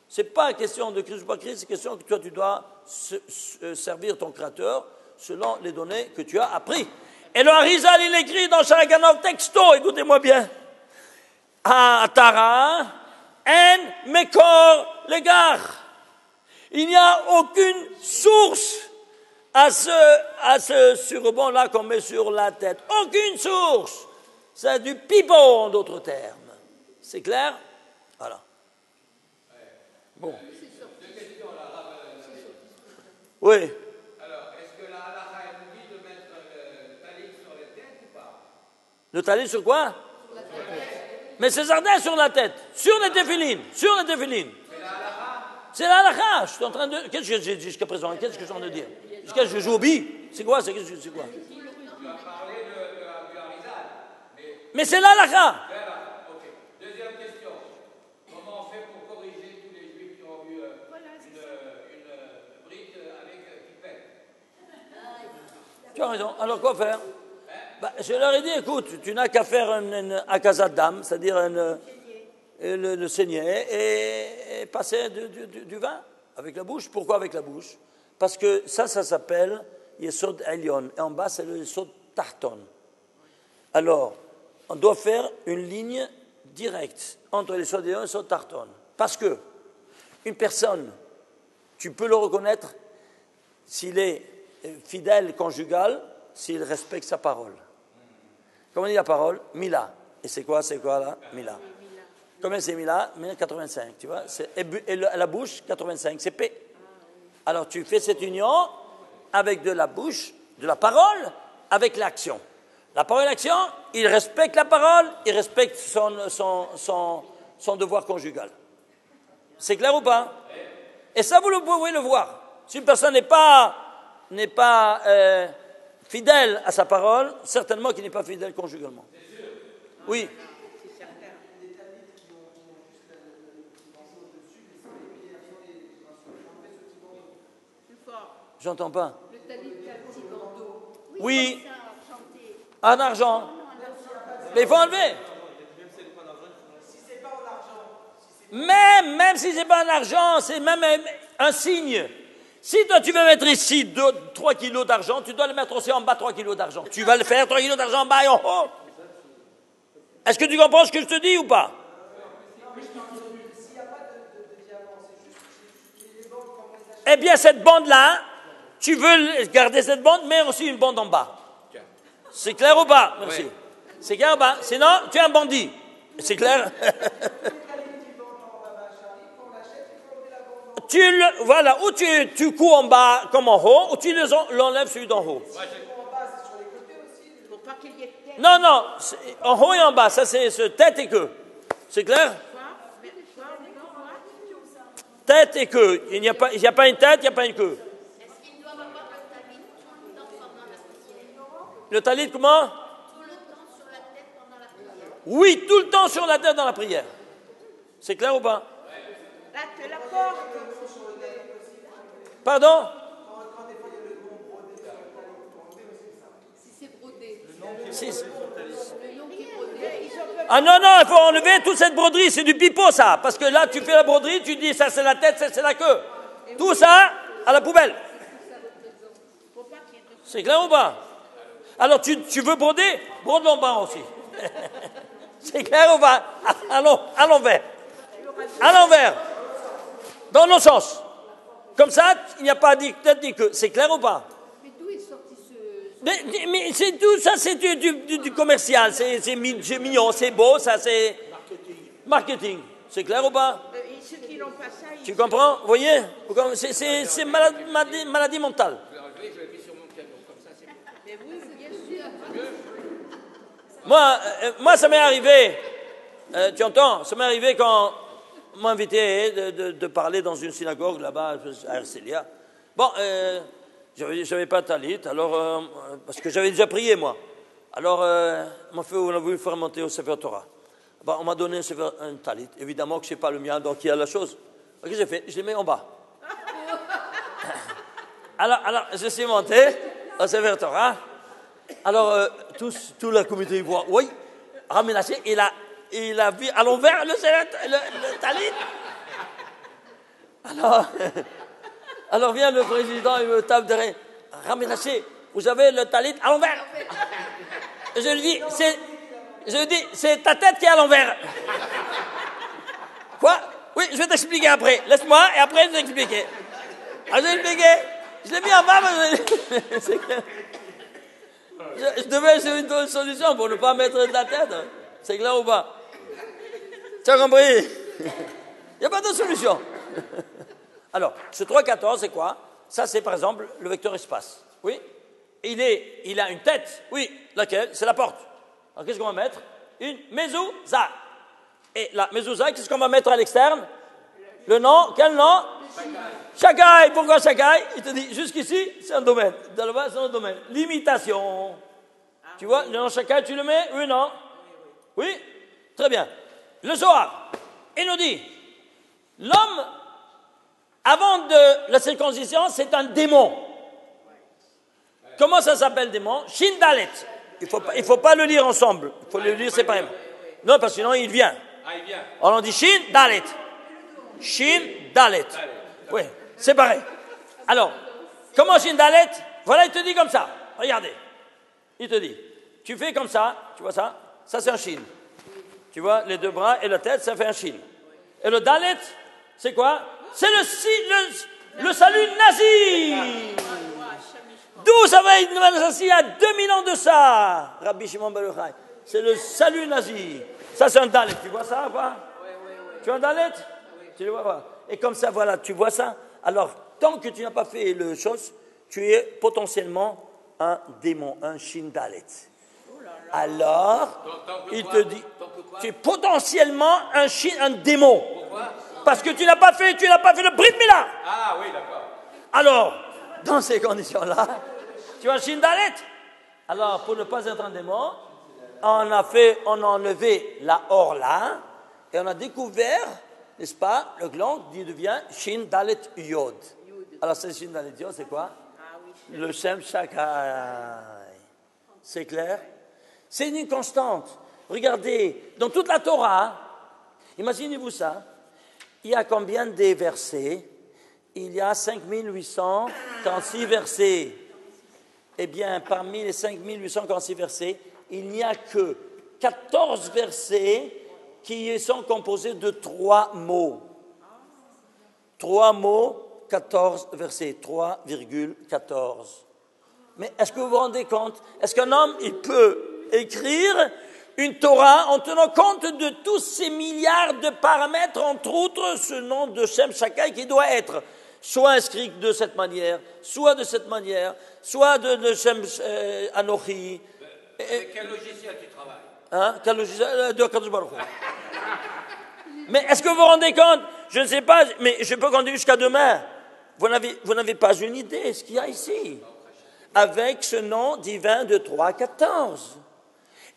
[SPEAKER 1] Ce n'est pas question de crise ou pas crise, c'est question que toi, tu dois servir ton créateur selon les données que tu as appris. Et le Harizal, il écrit dans Sharaganov texto, écoutez-moi bien. À Tara, En Mekor Legar. Il n'y a aucune source à ce surrebond-là qu'on met sur la tête. Aucune source. C'est du pipeau, en d'autres termes. C'est clair? Voilà. Bon.
[SPEAKER 3] Deux questions là.
[SPEAKER 1] Oui.
[SPEAKER 3] Alors, est-ce que la halakha nous dit de mettre le talit sur la tête ou pas?
[SPEAKER 1] Le talit sur quoi? Sur la tête. Mais c'est jardin sur la tête. Sur les téphilines. Sur les téphilines.
[SPEAKER 3] C'est la halakha?
[SPEAKER 1] C'est la halakha. Je suis en train de... Qu'est-ce que j'ai dit jusqu'à présent? Qu'est-ce que je suis en train de dire? Jusqu'à ce que je joue au billes? C'est quoi? C'est quoi?
[SPEAKER 3] Tu as parlé du Harizal.
[SPEAKER 1] Mais c'est la halakha.
[SPEAKER 3] Voilà, ok. Deuxième question. Comment on fait pour corriger tous les juifs qui ont eu une bride avec pipette?
[SPEAKER 1] Tu as raison. Alors quoi faire? Je leur ai dit, écoute, tu n'as qu'à faire un akazadam, c'est-à-dire le saigner, et passer du vin avec la bouche. Pourquoi avec la bouche? Parce que ça s'appelle Yesod Elyon, et en bas, c'est le Yesod Tarton. Alors, on doit faire une ligne directe entre les Yesod Elyon et les Yesod Tarton. Parce que une personne, tu peux le reconnaître s'il est fidèle conjugal, s'il respecte sa parole. Comment on dit la parole? Mila. Et c'est quoi là? Mila. Combien c'est Mila? 85, tu vois? Et la bouche, 85, c'est P. Alors tu fais cette union avec de la bouche, de la parole, avec l'action. La parole et l'action, il respecte la parole, il respecte son devoir conjugal. C'est clair ou pas? Et ça, vous pouvez le voir. Si une personne n'est pas fidèle à sa parole, certainement qu'il n'est pas fidèle conjugalement. Oui. J'entends pas.
[SPEAKER 4] Le talit qui a un petit bandeau.
[SPEAKER 1] Oui.
[SPEAKER 4] Comme ça, argenté.
[SPEAKER 1] En argent. Mais il faut enlever. Même si c'est pas en argent, c'est même un signe. Si toi tu veux mettre ici 3 kilos d'argent, tu dois le mettre aussi en bas 3 kilos d'argent. Tu vas le faire 3 kilos d'argent en bas et en haut. Est-ce que tu comprends ce que je te dis ou pas? Eh bien cette bande-là, tu veux garder cette bande, mais aussi une bande en bas. C'est clair ou pas? Merci. Oui. C'est clair ou pas? Sinon, tu es un bandit. C'est clair? Voilà, ou tu couds en bas comme en haut, ou tu l'enlèves celui d'en haut.
[SPEAKER 2] Pour pas qu'il y ait de tête.
[SPEAKER 1] Non, en haut et en bas, ça c'est tête et queue. C'est clair? Tête et queue. Il n'y a pas une tête, il n'y a pas une queue.
[SPEAKER 4] Est-ce qu'ils doivent avoir le talit tout le temps pendant la prière?
[SPEAKER 1] Le talit comment?
[SPEAKER 4] Tout le temps sur la tête pendant la prière.
[SPEAKER 1] Oui, tout le temps sur la tête dans la prière. C'est clair ou pas?
[SPEAKER 2] Là, tu la portes.
[SPEAKER 1] Pardon?
[SPEAKER 4] Si c'est brodé.
[SPEAKER 1] Si.
[SPEAKER 4] Le nom qui est brodé.
[SPEAKER 1] Ah non, il faut enlever toute cette broderie, c'est du pipeau ça. Parce que là, tu fais la broderie, tu dis ça c'est la tête, ça c'est la queue. Tout ça, à la poubelle. C'est clair ou pas? Alors, tu veux broder? Brode l'en bas aussi. C'est clair ou pas? Allons, à l'envers. À l'envers. Dans l'autre sens. Comme ça, il n'y a pas à dire que. C'est clair ou pas?
[SPEAKER 6] Mais d'où est sorti ce...
[SPEAKER 1] Mais c'est tout ça, c'est du commercial. C'est mignon, c'est beau, ça c'est... Marketing. C'est clair ou pas?
[SPEAKER 2] Ceux qui n'ont pas ça,
[SPEAKER 1] Tu comprends? Vous voyez? C'est maladie mentale.
[SPEAKER 3] Je l'ai mis sur mon piano, comme ça c'est bon.
[SPEAKER 2] Mais oui, bien sûr.
[SPEAKER 1] Moi, ça m'est arrivé, tu entends? Ça m'est arrivé quand on m'a invité de parler dans une synagogue là-bas à Herzliya. Bon, j'avais pas de talit, alors, parce que j'avais déjà prié, moi. Alors, on a voulu faire monter au Sefer Torah. Bon, on m'a donné un talit, évidemment que ce n'est pas le mien, donc il y a la chose. Qu'est-ce que j'ai fait? Je l'ai mis en bas. Alors, je suis monté au Sefer Torah. Alors, toute la communauté voit, oui, Raménaché, il a vu à l'envers le talit. Alors vient le président, il me tape derrière. Raménaché, vous avez le talit à l'envers. Je lui dis, c'est ta tête qui est à l'envers. Quoi? Oui, je vais t'expliquer après. Laisse-moi, et après, je vais t'expliquer. Alors, je vais expliquer. Je l'ai mis en bas, mais c'est clair. Je devais trouver une solution pour ne pas mettre de la tête. C'est clair ou pas? Tu as compris? Il n'y a pas de solution. Alors, ce 3,14, c'est quoi? Ça, c'est par exemple le vecteur espace. Oui? Il a une tête. Oui. Laquelle? C'est la porte. Alors, qu'est-ce qu'on va mettre? Une mezouza. Et la mezouza, qu'est-ce qu'on va mettre à l'externe? Le nom? Quel nom? Shakai. Pourquoi Shakai? Il te dit, jusqu'ici, c'est un domaine. Dans le bas, c'est un domaine. Limitation. Tu vois, le nom Shakai, tu le mets? Oui, non? Oui? Très bien. Le Zohar, il nous dit, l'homme, avant de la circoncision, c'est un démon. Comment ça s'appelle démon? Shindalet. Il faut pas le lire ensemble. Il faut le lire séparément. Non, parce que sinon, il vient.
[SPEAKER 3] Ah, il vient.
[SPEAKER 1] Alors, on dit Shindalet. Shindalet. Oui, c'est pareil. Alors, comment Shindalet? Voilà, il te dit comme ça. Regardez. Il te dit, tu fais comme ça, tu vois ça? Ça, c'est un Shin. Tu vois, les deux bras et la tête, ça fait un Shin. Et le Dalet, c'est quoi? C'est le salut nazi. D'où ça va être il y a 2000 ans de ça, Rabbi Shimon Bar Yochai. C'est le salut nazi. Ça, c'est un Dalet. Tu vois ça ou pas? Tu vois un Dalet? Tu le vois pas? Et comme ça, voilà, tu vois ça. Alors, tant que tu n'as pas fait le chose, tu es potentiellement un démon, un Shindalet. Alors, il te dit, tu es potentiellement un démon.
[SPEAKER 3] Pourquoi?
[SPEAKER 1] Parce que tu n'as pas fait le Brit Mila.
[SPEAKER 3] Ah oui, d'accord.
[SPEAKER 1] Alors, dans ces conditions-là, tu es un Shindalet. Alors, pour ne pas être un démon, on a enlevé la orla et on a découvert, n'est-ce pas, le gland qui devient Shindalet Yod. Alors, ce Shindalet Yod, c'est quoi? Le Shem Shakai. C'est clair? C'est une constante. Regardez, dans toute la Torah, imaginez-vous ça, il y a combien de versets? Il y a 5846 versets. Eh bien, parmi les 5846 versets, il n'y a que 14 versets qui sont composés de 3 mots. 3 mots, 14 versets, 3,14. Mais est-ce que vous vous rendez compte? Est-ce qu'un homme, il peut écrire une Torah en tenant compte de tous ces milliards de paramètres, entre autres ce nom de Shem Shakai qui doit être soit inscrit de cette manière, soit de cette manière, soit de Shem Anochi.
[SPEAKER 3] Avec quel logiciel tu travailles?
[SPEAKER 1] Hein? Quel logiciel? De Kadosh Baruch Hu. Mais est-ce que vous vous rendez compte? Je ne sais pas, mais je peux continuer jusqu'à demain. Vous n'avez pas une idée de ce qu'il y a ici. Avec ce nom divin de 3,14.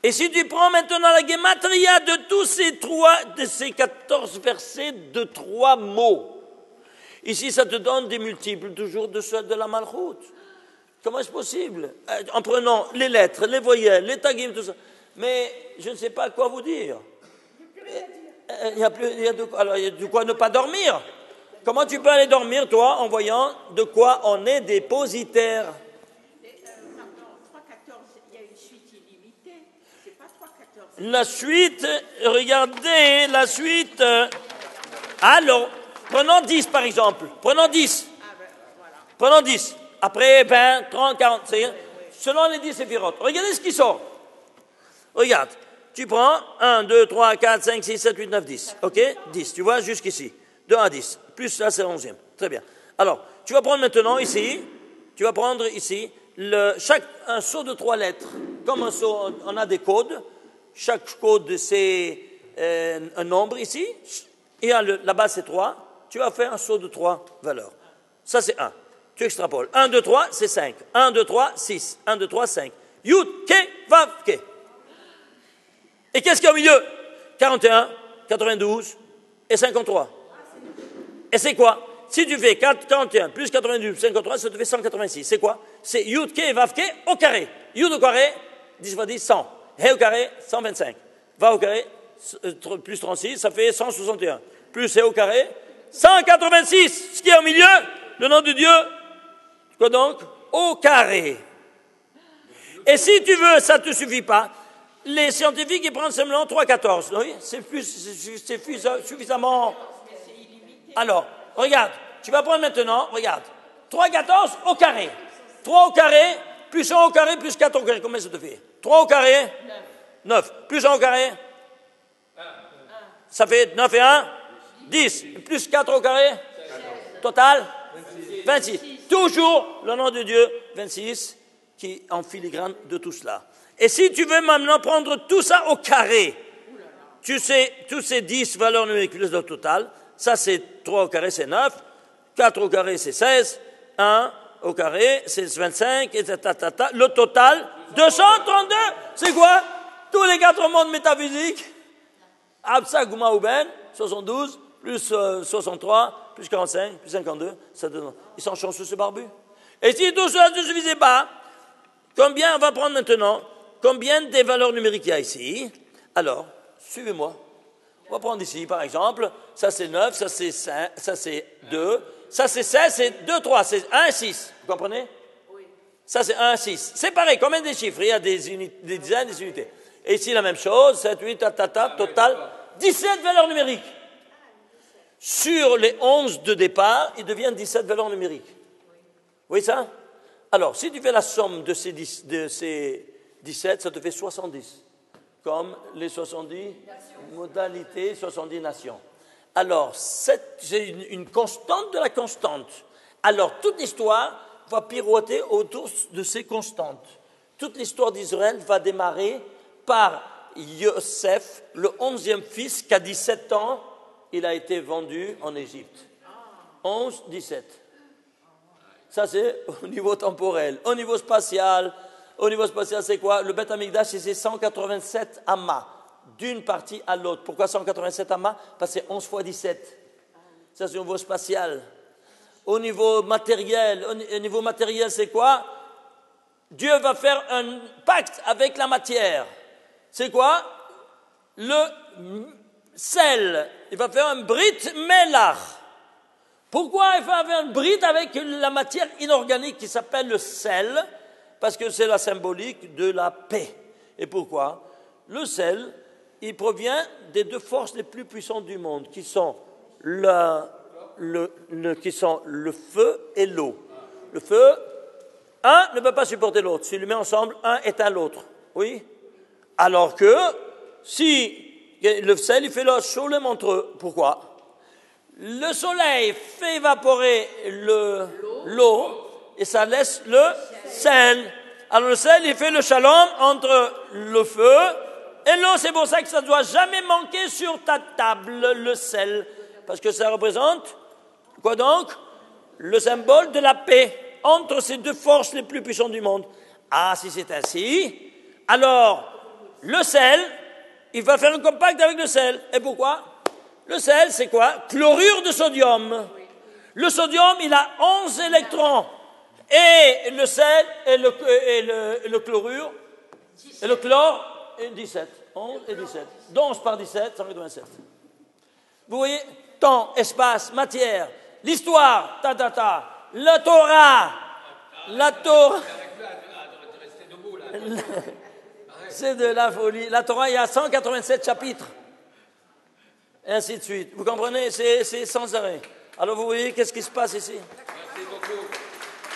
[SPEAKER 1] Et si tu prends maintenant la gematria de tous ces 14 versets de 3 mots, ici ça te donne des multiples toujours de la Malchut. Comment est-ce possible? En prenant les lettres, les voyelles, les tagim, tout ça. Mais je ne sais pas quoi vous dire. Il y a de quoi ne pas dormir. Comment tu peux aller dormir, toi, en voyant de quoi on est dépositaire?
[SPEAKER 2] Pardon, 3,14, il
[SPEAKER 1] La suite, regardez la suite. Alors, prenons 10 par exemple. Prenons 10. Prenons 10. Après 20, 30, 40. Selon les 10 séphirotes. Regardez ce qui sort. Regarde. Tu prends 1, 2, 3, 4, 5, 6, 7, 8, 9, 10. OK? 10. Tu vois jusqu'ici. 2 à 10. Plus là, c'est le 11e. Très bien. Alors, tu vas prendre maintenant ici. Tu vas prendre ici un seau de 3 lettres. Comme un seau, on a des codes. Chaque code, c'est un nombre ici. Et la base, c'est 3. Tu vas faire un seau de 3 valeurs. Ça, c'est 1. Tu extrapoles. 1, 2, 3, c'est 5. 1, 2, 3, 6. 1, 2, 3, 5. Yud, Ke, Vav, Ke. Et qu'est-ce qu'il y a au milieu? 41, 92 et 53. Et c'est quoi? Si tu fais 41 plus 92 plus 53, ça te fait 186. C'est quoi? C'est Yud, Ke, Vav, Ke au carré. Yud au carré, 10 fois 10, 100. He au carré, 125. Vav au carré, plus 36, ça fait 161. Plus He au carré, 186. Ce qui est au milieu, le nom de Dieu, quoi donc? Au carré. Et si tu veux, ça ne te suffit pas. Les scientifiques, ils prennent seulement 3,14. Oui, c'est suffisamment. Alors, regarde, tu vas prendre maintenant, regarde, 3,14 au carré. 3 au carré, plus 1 au carré, plus 4 au carré. Combien ça te fait? 3 au carré? 9. Plus 1 au carré? 1. Ça fait 9 et 1? 10. Plus 4 au carré? Total? 26. Toujours le nom de Dieu, 26, qui est en filigrane de tout cela. Et si tu veux maintenant prendre tout ça au carré, tu sais, tous ces 10 valeurs numériques plus le total, ça c'est 3 au carré, c'est 9, 4 au carré, c'est 16, 1 au carré, c'est 25, et le total, 232, c'est quoi? Tous les 4 mondes métaphysiques, Absa, Gouma, Ouben, 72, plus 63, plus 45, plus 52, ça donne, ils sont chanceux ce barbu. Et si tout cela ne suffisait pas, combien on va prendre maintenant? Combien des valeurs numériques il y a ici? Alors, suivez-moi. On va prendre ici, par exemple, ça c'est 9, ça c'est 5, ça c'est 2, ça c'est 16, c'est 2, 3, c'est 1, 6. Vous comprenez? Oui. Ça c'est 1, 6. C'est pareil, combien de chiffres? Il y a des dizaines, des unités. Et ici la même chose, 7, 8, total, 17 valeurs numériques. Sur les 11 de départ, il devient 17 valeurs numériques. Vous voyez ça? Alors, si tu fais la somme de ces 17, ça te fait 70. Comme les 70 modalités, 70 nations. Alors, c'est une constante de la constante. Alors, toute l'histoire va pirouetter autour de ces constantes. Toute l'histoire d'Israël va démarrer par Yosef, le 11e fils, qui a 17 ans, il a été vendu en Égypte. 11, 17. Ça, c'est au niveau temporel. Au niveau spatial, c'est quoi? Le Beth Amikdash, c'est 187 amas, d'une partie à l'autre. Pourquoi 187 amas? Parce que c'est 11 fois 17. Ça, c'est au niveau spatial. Au niveau matériel, c'est quoi? Dieu va faire un pacte avec la matière. C'est quoi? Le sel. Il va faire un brit melach. Pourquoi il va faire un brit avec la matière inorganique qui s'appelle le sel? Parce que c'est la symbolique de la paix. Et pourquoi? Le sel, il provient des 2 forces les plus puissantes du monde, qui sont le feu et l'eau. Le feu, un ne peut pas supporter l'autre. S'il le met ensemble, un éteint l'autre. Oui? Alors que, si le sel, il fait le sholem entre eux. Pourquoi? Le soleil fait évaporer l'eau et ça laisse le sel. Alors le sel, il fait le shalom entre le feu et l'eau. C'est pour ça que ça ne doit jamais manquer sur ta table, le sel. Parce que ça représente, quoi donc? Le symbole de la paix entre ces 2 forces les plus puissantes du monde. Ah, si c'est ainsi, alors le sel, il va faire un compact avec le sel. Et pourquoi? Le sel, c'est quoi? Chlorure de sodium. Le sodium, il a 11 électrons. Et le sel et le chlorure, et le chlore, et 17. 11 et 17. 11 par 17, 187. Vous voyez? Temps, espace, matière, l'histoire, la Torah. C'est de la folie. La Torah, il y a 187 chapitres. Et ainsi de suite. Vous comprenez? C'est sans arrêt. Alors vous voyez, qu'est-ce qui se passe ici?
[SPEAKER 3] Merci beaucoup.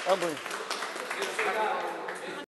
[SPEAKER 1] Ah bon.